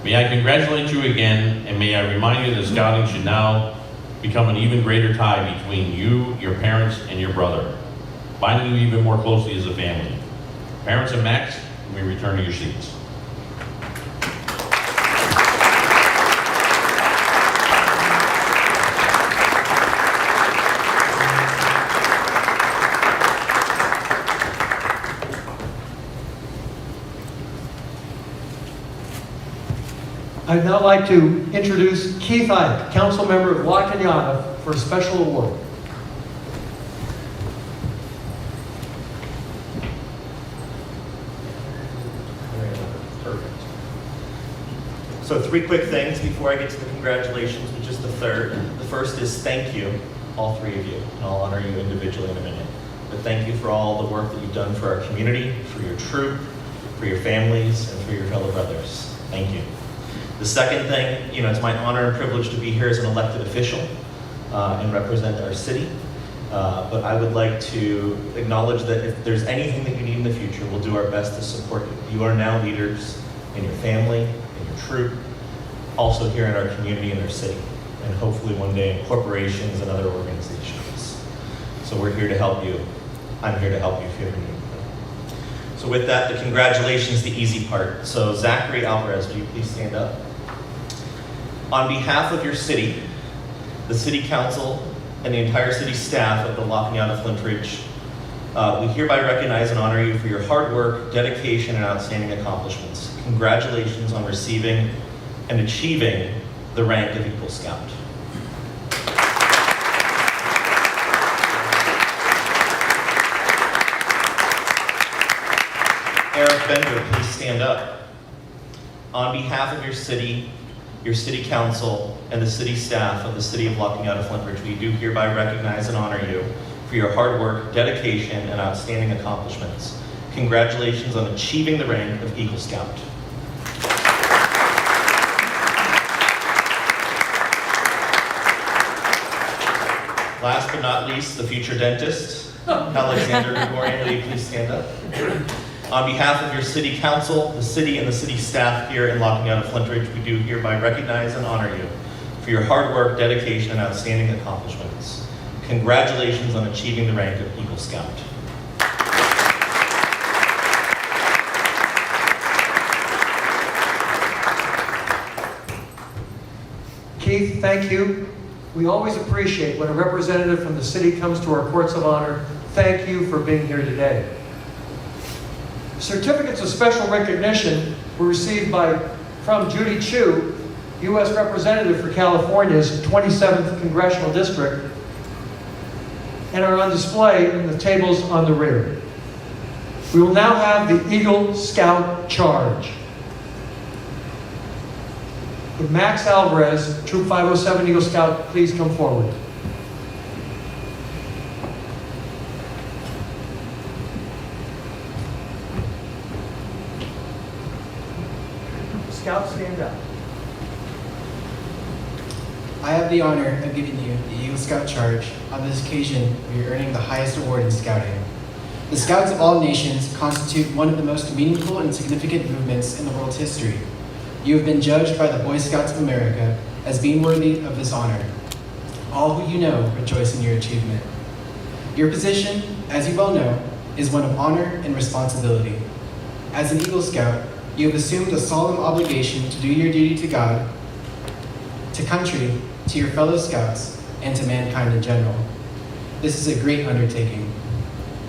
May I congratulate you again, and may I remind you that scouting should now become an even greater tie between you, your parents, and your brother, binding you even more closely as a family. Parents and Max, you may return to your seats. I'd now like to introduce Keith Ike, council member of La Cañada, for a special award. Perfect. So 3 quick things before I get to the congratulations, but just the third. The first is thank you, all 3 of you, and I'll honor you individually in a minute. But thank you for all the work that you've done for our community, for your troop, for your families, and for your fellow brothers. Thank you. The second thing, it's my honor and privilege to be here as an elected official and represent our city. But I would like to acknowledge that if there's anything that you need in the future, we'll do our best to support you. You are now leaders in your family, in your troop, also here in our community and our city, and hopefully one day in corporations and other organizations. So we're here to help you. I'm here to help you if you ever need anything. So with that, the congratulations, the easy part. So Zachary Alvarez, will you please stand up? On behalf of your city, the city council, and the entire city staff of the La Cañada Flint Ridge, we hereby recognize and honor you for your hard work, dedication, and outstanding accomplishments. Congratulations on receiving and achieving the rank of Eagle Scout. Eric Bender, please stand up. On behalf of your city council, and the city staff of the city of La Cañada Flint Ridge, we do hereby recognize and honor you for your hard work, dedication, and outstanding accomplishments. Congratulations on achieving the rank of Eagle Scout. Last but not least, the future dentist, Alexander Gregorian, will you please stand up? On behalf of your city council, the city, and the city staff here in La Cañada Flint Ridge, we do hereby recognize and honor you for your hard work, dedication, and outstanding accomplishments. Congratulations on achieving the rank of Eagle Scout. Keith, thank you. We always appreciate when a representative from the city comes to our courts of honor. Thank you for being here today. Certificates of special recognition were received from Judy Chu, U.S. Representative for California's 27th Congressional District, and are on display in the tables on the rear. We will now have the Eagle Scout Charge. Would Max Alvarez, Troop 507 Eagle Scout, please come forward. Scouts, stand up. I have the honor of giving you the Eagle Scout Charge on this occasion of your earning the highest award in scouting. The Scouts of all nations constitute one of the most meaningful and significant movements in the world's history. You have been judged by the Boy Scouts of America as being worthy of this honor. All who you know rejoice in your achievement. Your position, as you well know, is one of honor and responsibility. As an Eagle Scout, you have assumed a solemn obligation to do your duty to God, to country, to your fellow Scouts, and to mankind in general. This is a great undertaking.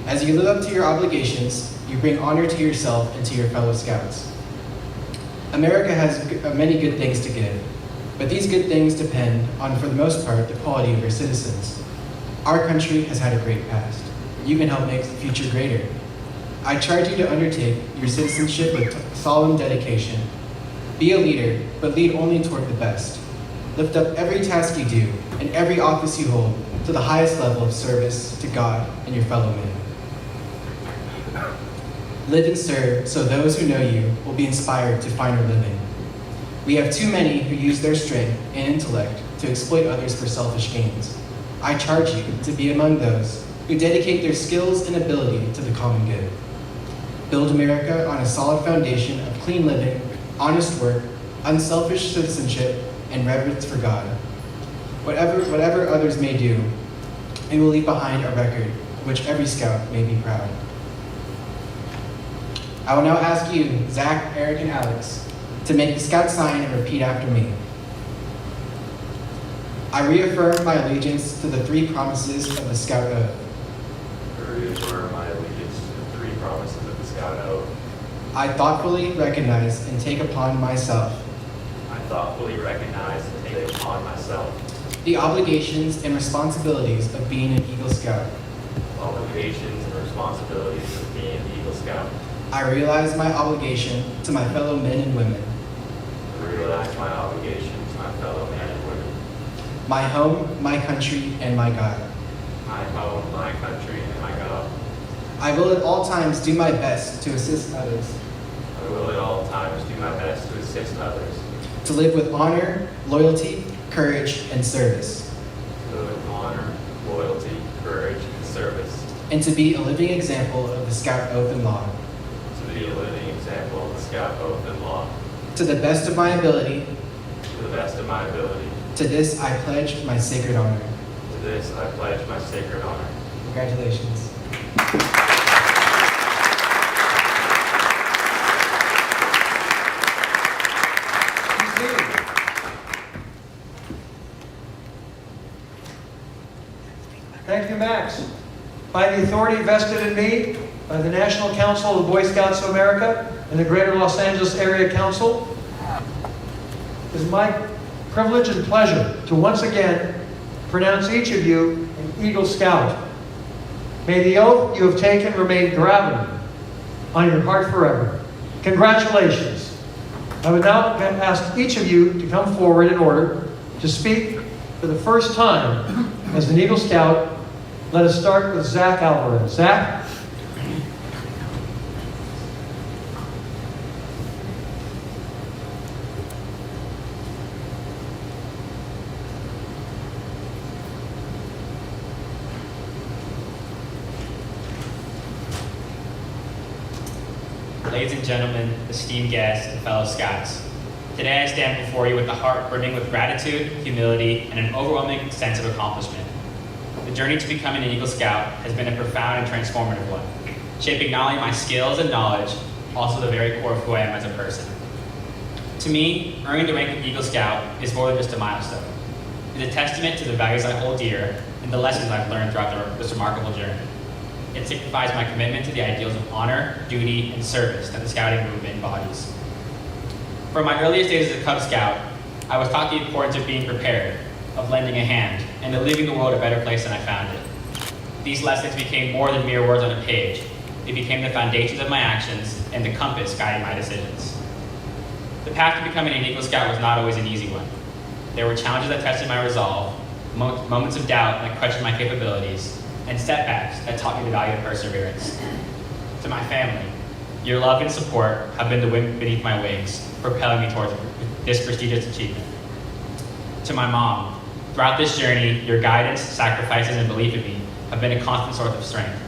As you live up to your obligations, you bring honor to yourself and to your fellow Scouts. America has many good things to give, but these good things depend on, for the most part, the quality of your citizens. Our country has had a great past. You can help make the future greater. I charge you to undertake your citizenship with solemn dedication. Be a leader, but lead only toward the best. Lift up every task you do and every office you hold to the highest level of service to God and your fellow men. Live and serve so those who know you will be inspired to finer living. We have too many who use their strength and intellect to exploit others for selfish gains. I charge you to be among those who dedicate their skills and ability to the common good. Build America on a solid foundation of clean living, honest work, unselfish citizenship, and reverence for God. Whatever others may do, it will leave behind a record of which every Scout may be proud. I will now ask you, Zach, Eric, and Alex, to make the Scout sign and repeat after me. I reaffirm my allegiance to the three promises of the Scout Oath. I reaffirm my allegiance to the three promises of the Scout Oath. I thoughtfully recognize and take upon myself I thoughtfully recognize and take upon myself the obligations and responsibilities of being an Eagle Scout. obligations and responsibilities of being an Eagle Scout. I realize my obligation to my fellow men and women, I realize my obligation to my fellow men and women, my home, my country, and my God. my home, my country, and my God. I will at all times do my best to assist others, I will at all times do my best to assist others, to live with honor, loyalty, courage, and service, to live with honor, loyalty, courage, and service, and to be a living example of the Scout Oath and Law. to be a living example of the Scout Oath and Law. To the best of my ability, To the best of my ability, to this I pledge my sacred honor. to this I pledge my sacred honor. Congratulations. Thank you, Max. By the authority vested in me by the National Council of the Boy Scouts of America and the Greater Los Angeles Area Council, it is my privilege and pleasure to once again pronounce each of you an Eagle Scout. May the oath you have taken remain graven on your heart forever. Congratulations. I would now ask each of you to come forward in order to speak for the first time as an Eagle Scout. Let us start with Zach Alvarez. Zach? Ladies and gentlemen, esteemed guests, and fellow Scouts. Today I stand before you with a heart brimming with gratitude, humility, and an overwhelming sense of accomplishment. The journey to becoming an Eagle Scout has been a profound and transformative one, shaping not only my skills and knowledge, also the very core of who I am as a person. To me, earning the rank of Eagle Scout is more than just a milestone. It is a testament to the values I hold dear and the lessons I've learned throughout this remarkable journey. It signifies my commitment to the ideals of honor, duty, and service that the Scouting movement embodies. From my earliest days as a Cub Scout, I was taught the importance of being prepared, of lending a hand, and of leaving the world a better place than I found it. These lessons became more than mere words on a page. They became the foundations of my actions and the compass guiding my decisions. The path to becoming an Eagle Scout was not always an easy one. There were challenges that tested my resolve, moments of doubt that questioned my capabilities, and setbacks that taught me the value of perseverance. To my family, your love and support have been the wind beneath my wings, propelling me towards this prestigious achievement. To my mom, throughout this journey, your guidance, sacrifices, and belief in me have been a constant source of strength.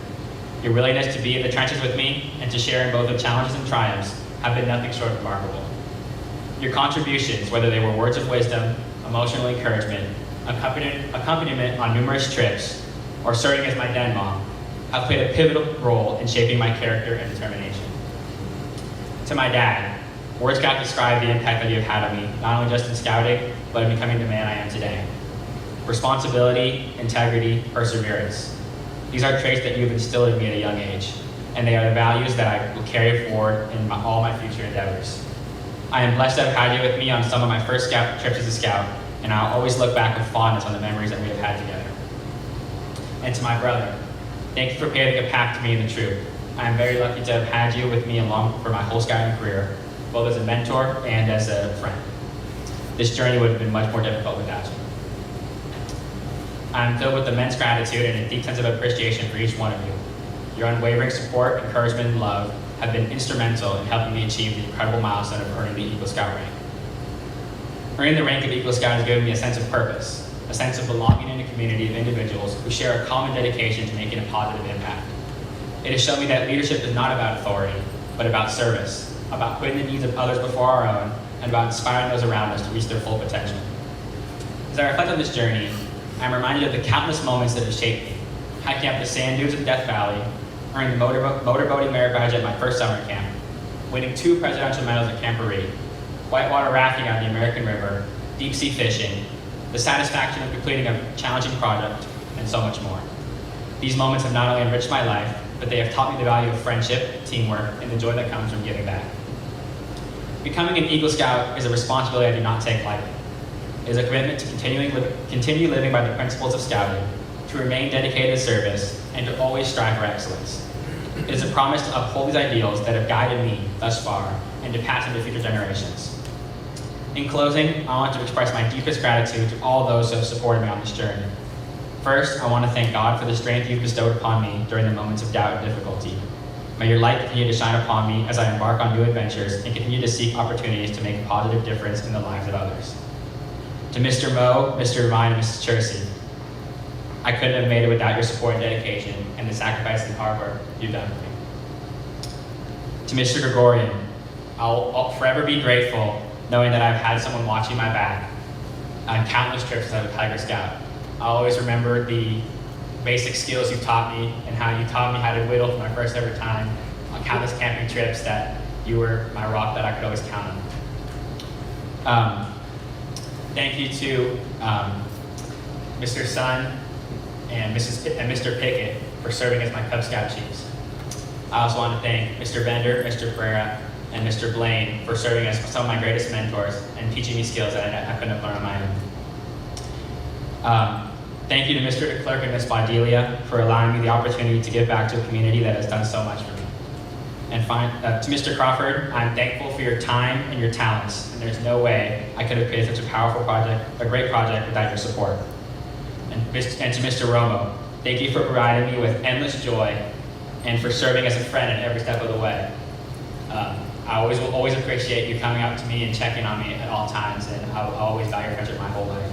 Your willingness to be in the trenches with me and to share in both the challenges and triumphs have been nothing short of remarkable. Your contributions, whether they were words of wisdom, emotional encouragement, accompaniment on numerous trips, or serving as my den mom, have played a pivotal role in shaping my character and determination. To my dad, words cannot describe the impact that you have had on me, not only just in scouting, but in becoming the man I am today. Responsibility, integrity, perseverance. These are traits that you have instilled in me at a young age, and they are the values that I will carry forward in all my future endeavors. I am blessed to have had you with me on some of my first scout trips as a scout, and I'll always look back with fondness on the memories that we have had together. And to my brother, thank you for paving a path to me in the troop. I am very lucky to have had you with me along for my whole scouting career, both as a mentor and as a friend. This journey would have been much more difficult without you. I am filled with immense gratitude and a deep sense of appreciation for each one of you. Your unwavering support, encouragement, and love have been instrumental in helping me achieve the incredible milestone of earning the Eagle Scout rank. Earning the rank of Eagle Scout has given me a sense of purpose, a sense of belonging in a community of individuals who share a common dedication to making a positive impact. It has shown me that leadership is not about authority, but about service, about putting the needs of others before our own, and about inspiring those around us to reach their full potential. As I reflect on this journey, I'm reminded of the countless moments that have shaped me. Hiking up the sand dunes of Death Valley, earning the motorboating merit badge at my first summer camp, winning 2 presidential medals at Camp Reed, whitewater rafting on the American River, deep sea fishing, the satisfaction of completing a challenging project, and so much more. These moments have not only enriched my life, but they have taught me the value of friendship, teamwork, and the joy that comes from giving back. Becoming an Eagle Scout is a responsibility I do not take lightly. It is a commitment to continue living by the principles of scouting, to remain dedicated to service, and to always strive for excellence. It is a promise to uphold these ideals that have guided me thus far and to pass them to future generations. In closing, I want to express my deepest gratitude to all those who have supported me on this journey. First, I want to thank God for the strength you've bestowed upon me during the moments of doubt and difficulty. May your light continue to shine upon me as I embark on new adventures and continue to seek opportunities to make a positive difference in the lives of others. To Mr. Moe, Mr. Ryan, and Mrs. Chersey, I couldn't have made it without your support and dedication and the sacrifice and hard work you've done for me. To Mr. Gregorian, I'll forever be grateful knowing that I've had someone watching my back on countless trips as a Tiger Scout. I'll always remember the basic skills you taught me and how you taught me how to whittle for my first ever time on countless camping trips, that you were my rock that I could always count on. Thank you to Mr. Sun and Mr. Pickett for serving as my Cub Scout chiefs. I also want to thank Mr. Bender, Mr. Pereira, and Mr. Blaine for serving as some of my greatest mentors and teaching me skills that I couldn't have learned on my own. Thank you to Mr. DeClerc and Ms. Baudelia for allowing me the opportunity to give back to a community that has done so much for me. And to Mr. Crawford, I'm thankful for your time and your talents, and there's no way I could have created such a powerful project, a great project, without your support. And to Mr. Romo, thank you for providing me with endless joy and for serving as a friend at every step of the way. I will always appreciate you coming up to me and checking on me at all times, and I'll always value your friendship my whole life.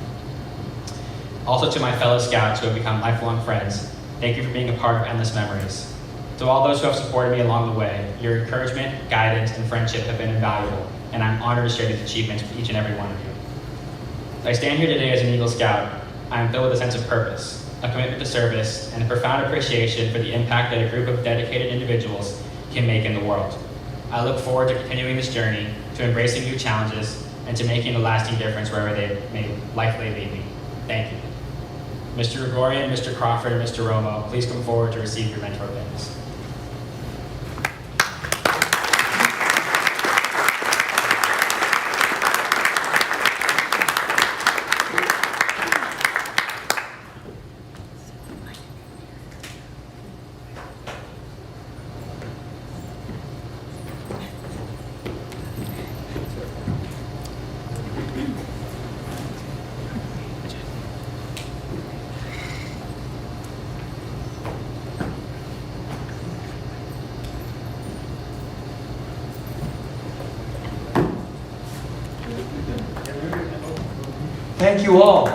Also to my fellow scouts who have become lifelong friends, thank you for being a part of endless memories. To all those who have supported me along the way, your encouragement, guidance, and friendship have been invaluable, and I'm honored to share these achievements with each and every one of you. As I stand here today as an Eagle Scout, I am filled with a sense of purpose, a commitment to service, and a profound appreciation for the impact that a group of dedicated individuals can make in the world. I look forward to continuing this journey, to embracing new challenges, and to making a lasting difference wherever life may lead me. Thank you. Mr. Gregorian, Mr. Crawford, and Mr. Romo, please come forward to receive your mentor pins. Thank you all.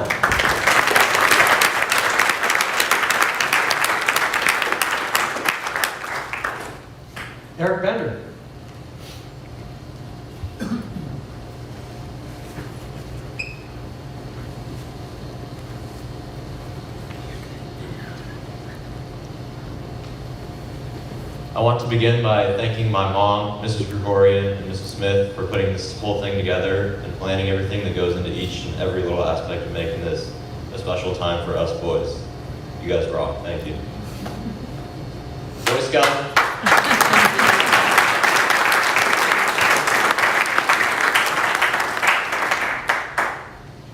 Eric Bender. I want to begin by thanking my mom, Mrs. Gregorian, and Mrs. Smith for putting this whole thing together and planning everything that goes into each and every little aspect of making this a special time for us boys. You guys rock. Thank you. Boy Scout.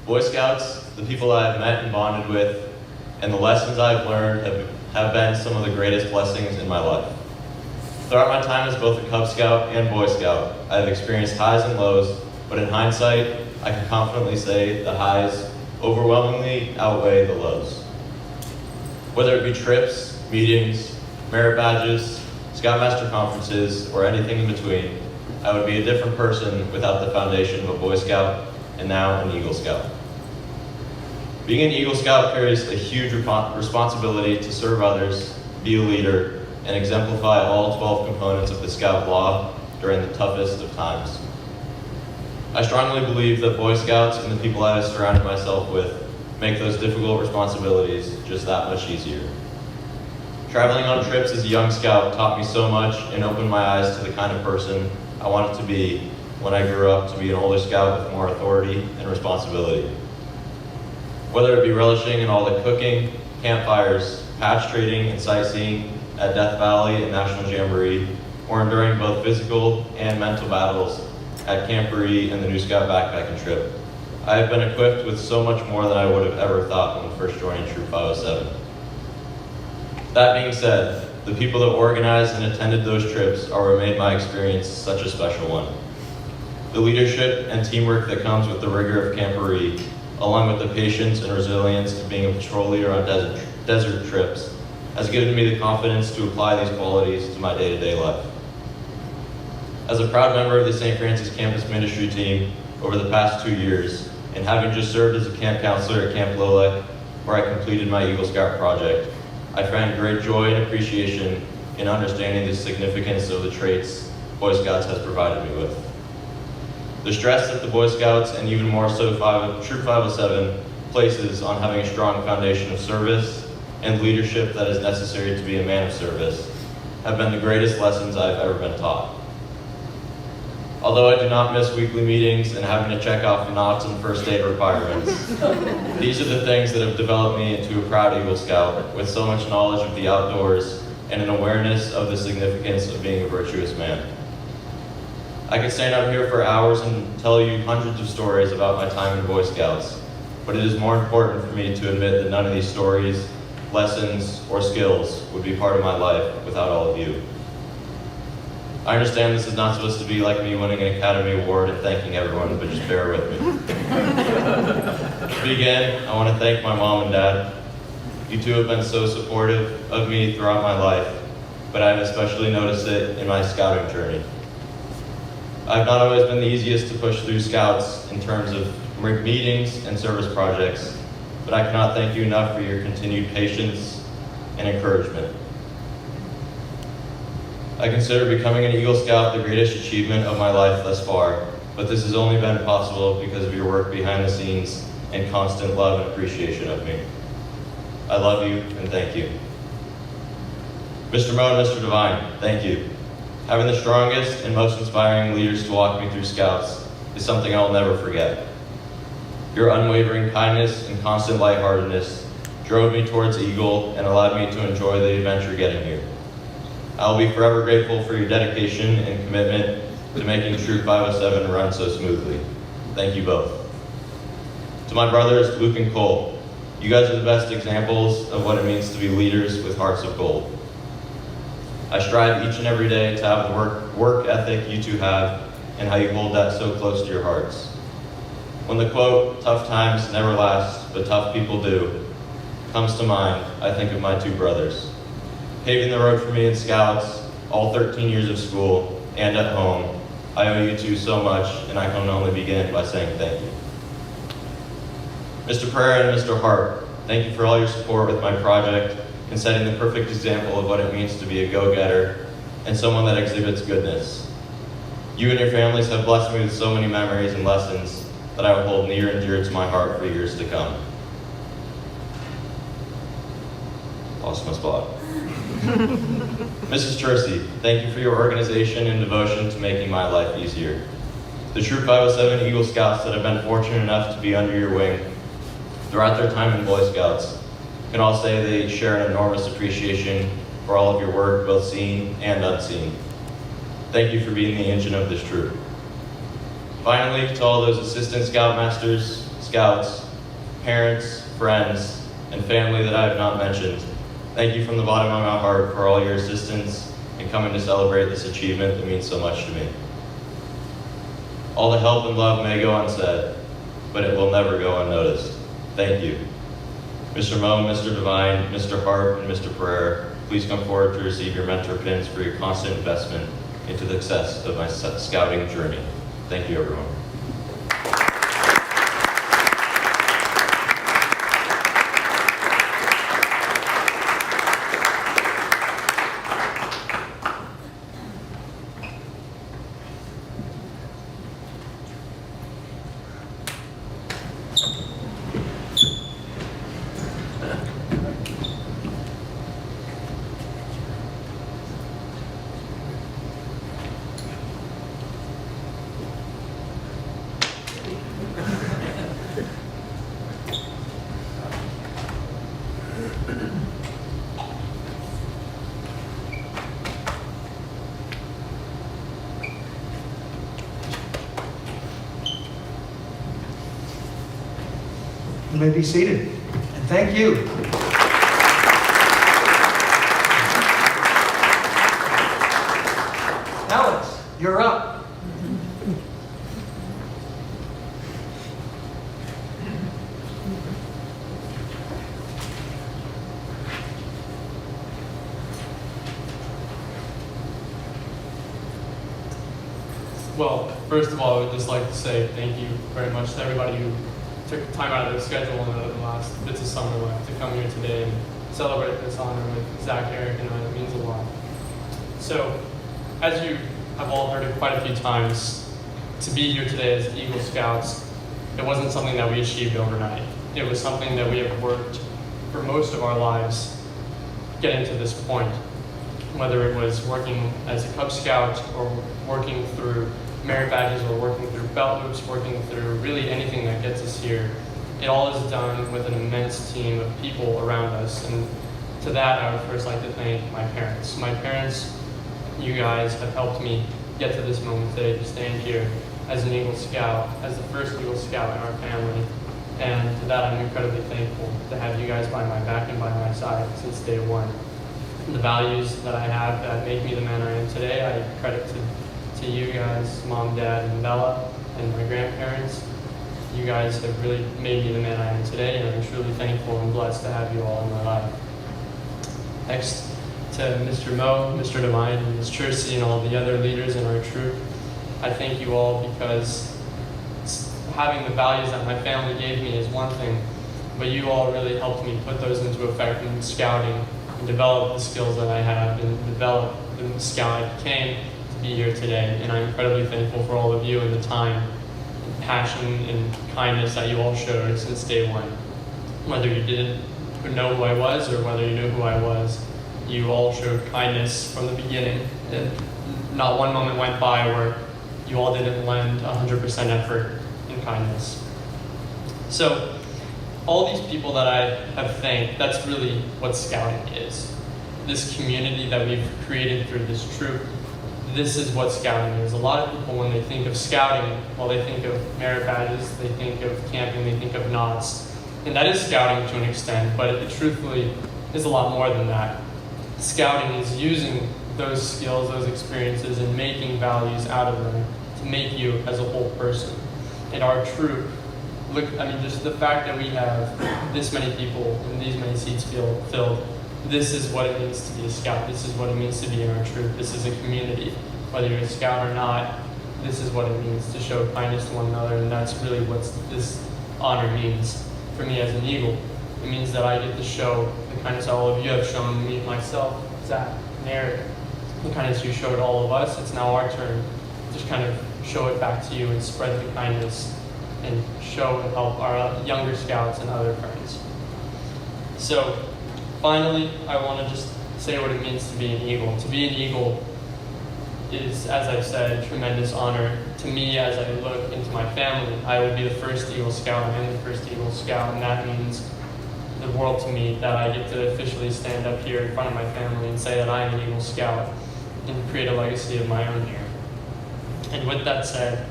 Boy Scouts, the people I've met and bonded with, and the lessons I've learned have been some of the greatest blessings in my life. Throughout my time as both a Cub Scout and Boy Scout, I have experienced highs and lows, but in hindsight, I can confidently say the highs overwhelmingly outweigh the lows. Whether it be trips, meetings, merit badges, Scoutmaster conferences, or anything in between, I would be a different person without the foundation of a Boy Scout and now an Eagle Scout. Being an Eagle Scout carries a huge responsibility to serve others, be a leader, and exemplify all 12 components of the Scout law during the toughest of times. I strongly believe that Boy Scouts and the people I have surrounded myself with make those difficult responsibilities just that much easier. Traveling on trips as a young Scout taught me so much and opened my eyes to the kind of person I wanted to be when I grew up to be an older Scout with more authority and responsibility. Whether it be relishing in all the cooking, campfires, patch trading, and sightseeing at Death Valley and National Jamboree, or enduring both physical and mental battles at Camporee and the New Scout backpacking trip, I have been equipped with so much more than I would have ever thought when first joining Troop 507. That being said, the people that organized and attended those trips are what made my experience such a special one. The leadership and teamwork that comes with the rigor of Camporee, along with the patience and resilience of being a patrol leader on desert trips, has given me the confidence to apply these qualities to my day-to-day life. As a proud member of the St. Francis Campus Ministry team over the past 2 years, and having just served as a camp counselor at Camp Lolek, where I completed my Eagle Scout project, I find great joy and appreciation in understanding the significance of the traits Boy Scouts has provided me with. The stress that the Boy Scouts, and even more so Troop 507, places on having a strong foundation of service and leadership that is necessary to be a man of service have been the greatest lessons I've ever been taught. Although I do not miss weekly meetings and having to check off knots and first aid requirements, these are the things that have developed me into a proud Eagle Scout with so much knowledge of the outdoors and an awareness of the significance of being a virtuous man. I could stand up here for hours and tell you hundreds of stories about my time in Boy Scouts, but it is more important for me to admit that none of these stories, lessons, or skills would be part of my life without all of you. I understand this is not supposed to be like me winning an Academy Award and thanking everyone, but just bear with me. To begin, I want to thank my mom and dad. You two have been so supportive of me throughout my life, but I have especially noticed it in my scouting journey. I've not always been the easiest to push through Scouts in terms of meetings and service projects, but I cannot thank you enough for your continued patience and encouragement. I consider becoming an Eagle Scout the greatest achievement of my life thus far, but this has only been possible because of your work behind the scenes and constant love and appreciation of me. I love you and thank you. Mr. Moe and Mr. Devine, thank you. Having the strongest and most inspiring leaders to walk me through Scouts is something I will never forget. Your unwavering kindness and constant lightheartedness drove me towards Eagle and allowed me to enjoy the adventure getting here. I will be forever grateful for your dedication and commitment to making Troop 507 run so smoothly. Thank you both. To my brothers, Luke and Cole, you guys are the best examples of what it means to be leaders with hearts of gold. I strive each and every day to have the work ethic you two have and how you hold that so close to your hearts. When the quote, "tough times never last, but tough people do," comes to mind, I think of my two brothers. Paving the road for me in Scouts, all 13 years of school, and at home, I owe you two so much, and I can only begin by saying thank you. Mr. Pereira and Mr. Hart, thank you for all your support with my project and setting the perfect example of what it means to be a go-getter and someone that exhibits goodness. You and your families have blessed me with so many memories and lessons that I will hold near and dear to my heart for years to come. Lost my spot. Mrs. Chersey, thank you for your organization and devotion to making my life easier. The Troop 507 Eagle Scouts that have been fortunate enough to be under your wing throughout their time in Boy Scouts can all say they share an enormous appreciation for all of your work, both seen and unseen. Thank you for being the engine of this troop. Finally, to all those assistant scoutmasters, scouts, parents, friends, and family that I have not mentioned, thank you from the bottom of my heart for all your assistance in coming to celebrate this achievement that means so much to me. All the help and love may go unsaid, but it will never go unnoticed. Thank you. Mr. Moe, Mr. Devine, Mr. Hart, and Mr. Pereira, please come forward to receive your mentor pins for your constant investment into the success of my scouting journey. Thank you, everyone. You may be seated. And thank you. Alex, you're up. Well, first of all, I would just like to say thank you very much to everybody who took time out of their schedule and out of the last bits of summer life to come here today and celebrate this honor with Zach, Eric, and I. It means a lot. So, as you have all heard it quite a few times, to be here today as Eagle Scouts, it wasn't something that we achieved overnight. It was something that we have worked for most of our lives getting to this point. Whether it was working as a Cub Scout or working through merit badges or working through belt loops, working through really anything that gets us here, it all is done with an immense team of people around us. And to that, I would first like to thank my parents. My parents, you guys, have helped me get to this moment today to stand here as an Eagle Scout, as the first Eagle Scout in our family. And to that, I'm incredibly thankful to have you guys by my back and by my side since day one. The values that I have that make me the man I am today, I credit to you guys, Mom, Dad, and Bella, and my grandparents. You guys have really made me the man I am today, and I'm truly thankful and blessed to have you all in my life. Next to Mr. Moe, Mr. Devine, and Ms. Chersey, and all the other leaders in our troop, I thank you all because having the values that my family gave me is one thing, but you all really helped me put those into effect in scouting and develop the skills that I have and develop the scout I became to be here today. And I'm incredibly thankful for all of you and the time and passion and kindness that you all showed since day one. Whether you didn't know who I was or whether you knew who I was, you all showed kindness from the beginning. And not one moment went by where you all didn't lend 100% effort and kindness. So, all these people that I have thanked, that's really what scouting is. This community that we've created through this troop, this is what scouting is. A lot of people, when they think of scouting, well, they think of merit badges, they think of camping, they think of knots. And that is scouting to an extent, but it truthfully is a lot more than that. Scouting is using those skills, those experiences, and making values out of them to make you as a whole person. And our troop, look, I mean, just the fact that we have this many people and these many seats filled, this is what it means to be a scout. This is what it means to be in our troop. This is a community. Whether you're a scout or not, this is what it means to show kindness to one another, and that's really what this honor means for me as an Eagle. It means that I get to show the kindness all of you have shown me, myself, Zach, and Eric, the kindness you showed all of us. It's now our turn to just kind of show it back to you and spread the kindness and show and help our younger scouts and other friends. So, finally, I want to just say what it means to be an Eagle. To be an Eagle is, as I've said, a tremendous honor to me. As I look into my family, I will be the first Eagle Scout. I am the first Eagle Scout, and that means the world to me that I get to officially stand up here in front of my family and say that I am an Eagle Scout and create a legacy of my own here. And with that said,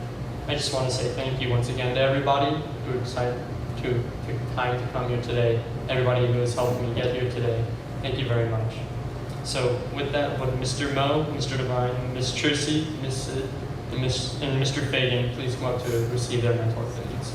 I just want to say thank you once again to everybody who decided to take time to come here today, everybody who has helped me get here today. Thank you very much. So with that, would Mr. Moe, Mr. Devine, Ms. Tracy, Ms. Sid, and Mr. Fagan please come up to receive their mentor opinions.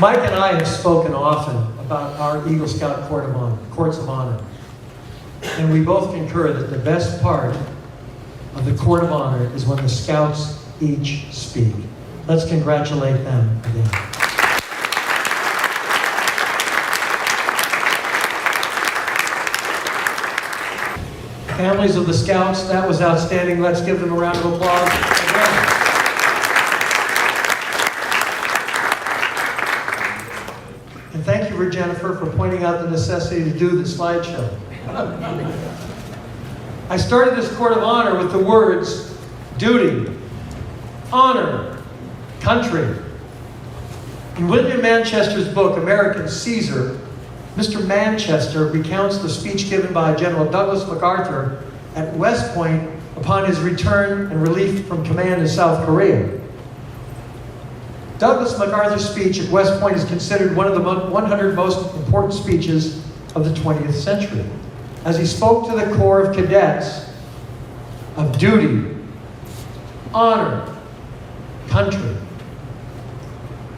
Mike and I have spoken often about our Eagle Scout Courts of Honor. And we both concur that the best part of the Court of Honor is when the Scouts each speak. Let's congratulate them again. Families of the Scouts, that was outstanding. Let's give them a round of applause again. And thank you, Jennifer, for pointing out the necessity to do the slideshow. I started this Court of Honor with the words, duty, honor, country. In William Manchester's book, American Caesar, Mr. Manchester recounts the speech given by General Douglas MacArthur at West Point upon his return and relief from command in South Korea. Douglas MacArthur's speech at West Point is considered one of the 100 most important speeches of the 20th century, as he spoke to the Corps of Cadets of duty, honor, country.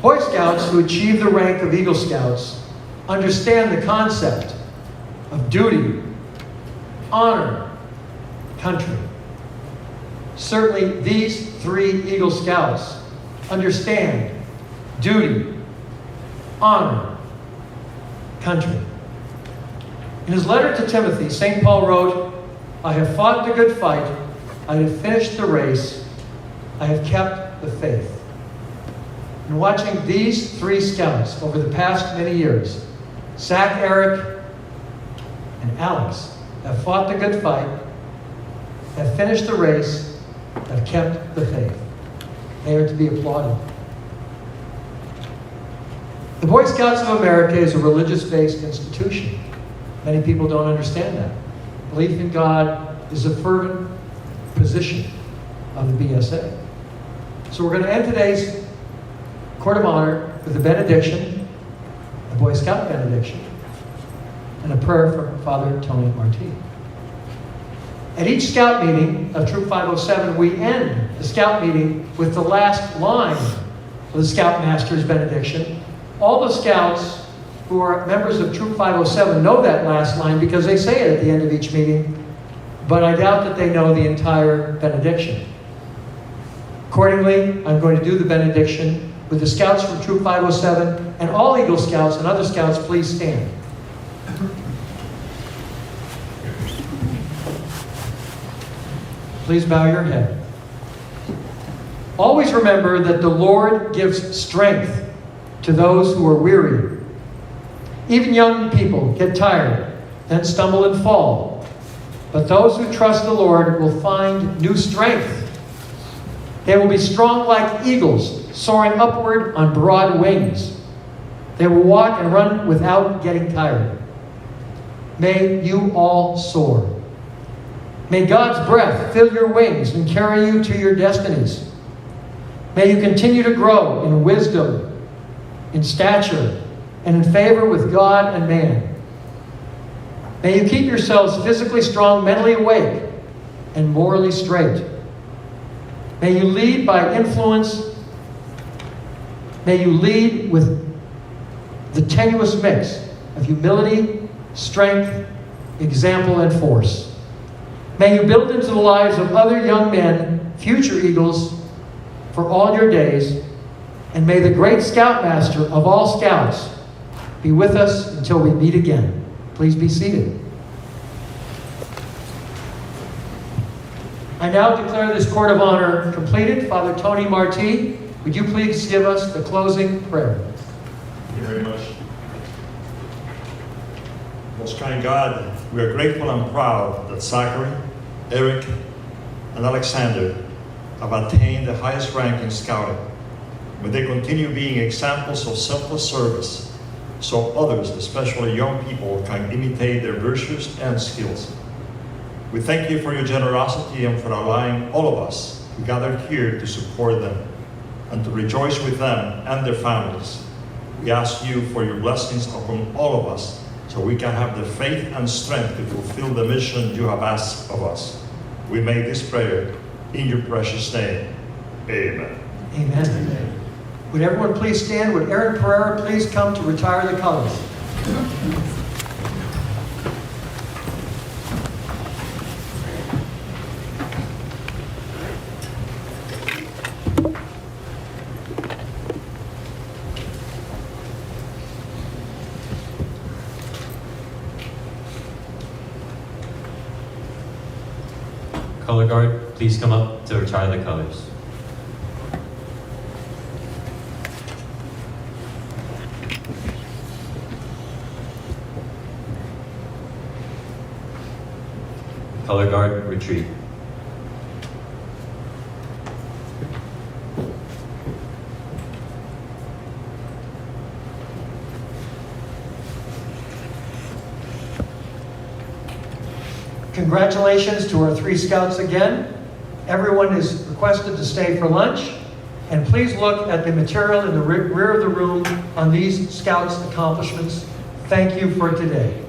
Boy Scouts who achieve the rank of Eagle Scouts understand the concept of duty, honor, country. Certainly, these three Eagle Scouts understand duty, honor, country. In his letter to Timothy, St. Paul wrote, I have fought the good fight, I have finished the race, I have kept the faith. And watching these three scouts over the past many years, Zach, Eric, and Alex have fought the good fight, have finished the race, have kept the faith. They are to be applauded. The Boy Scouts of America is a religious-based institution. Many people don't understand that. Belief in God is a fervent position of the BSA. So we're going to end today's Court of Honor with a benediction, a Boy Scout benediction, and a prayer from Father Tony Marti. At each Scout meeting of Troop 507, we end the Scout meeting with the last line of the Scoutmaster's benediction. All the Scouts who are members of Troop 507 know that last line because they say it at the end of each meeting, but I doubt that they know the entire benediction. Accordingly, I'm going to do the benediction with the Scouts from Troop 507 and all Eagle Scouts and other Scouts, please stand. Please bow your head. Always remember that the Lord gives strength to those who are weary. Even young people get tired, then stumble and fall. But those who trust the Lord will find new strength. They will be strong like eagles, soaring upward on broad wings. They will walk and run without getting tired. May you all soar. May God's breath fill your wings and carry you to your destinies. May you continue to grow in wisdom, in stature, and in favor with God and man. May you keep yourselves physically strong, mentally awake, and morally straight. May you lead by influence. May you lead with the tenuous mix of humility, strength, example, and force. May you build into the lives of other young men, future eagles, for all your days. And may the great Scoutmaster of all Scouts be with us until we meet again. Please be seated. I now declare this Court of Honor completed. Father Tony Marti, would you please give us the closing prayer? Thank you very much. Most kind God, we are grateful and proud that Zachary, Eric, and Alexander have attained the highest rank in Scouting. May they continue being examples of selfless service so others, especially young people, can imitate their virtues and skills. We thank you for your generosity and for allowing all of us to gather here to support them and to rejoice with them and their families. We ask you for your blessings upon all of us so we can have the faith and strength to fulfill the mission you have asked of us. We make this prayer in your precious name. Amen. Amen. Would everyone please stand? Would Aaron Pereira please come to retire the colors? Color guard, please come up to retire the colors. Color guard, retreat. Congratulations to our 3 Scouts again. Everyone is requested to stay for lunch. And please look at the material in the rear of the room on these Scouts' accomplishments. Thank you for today.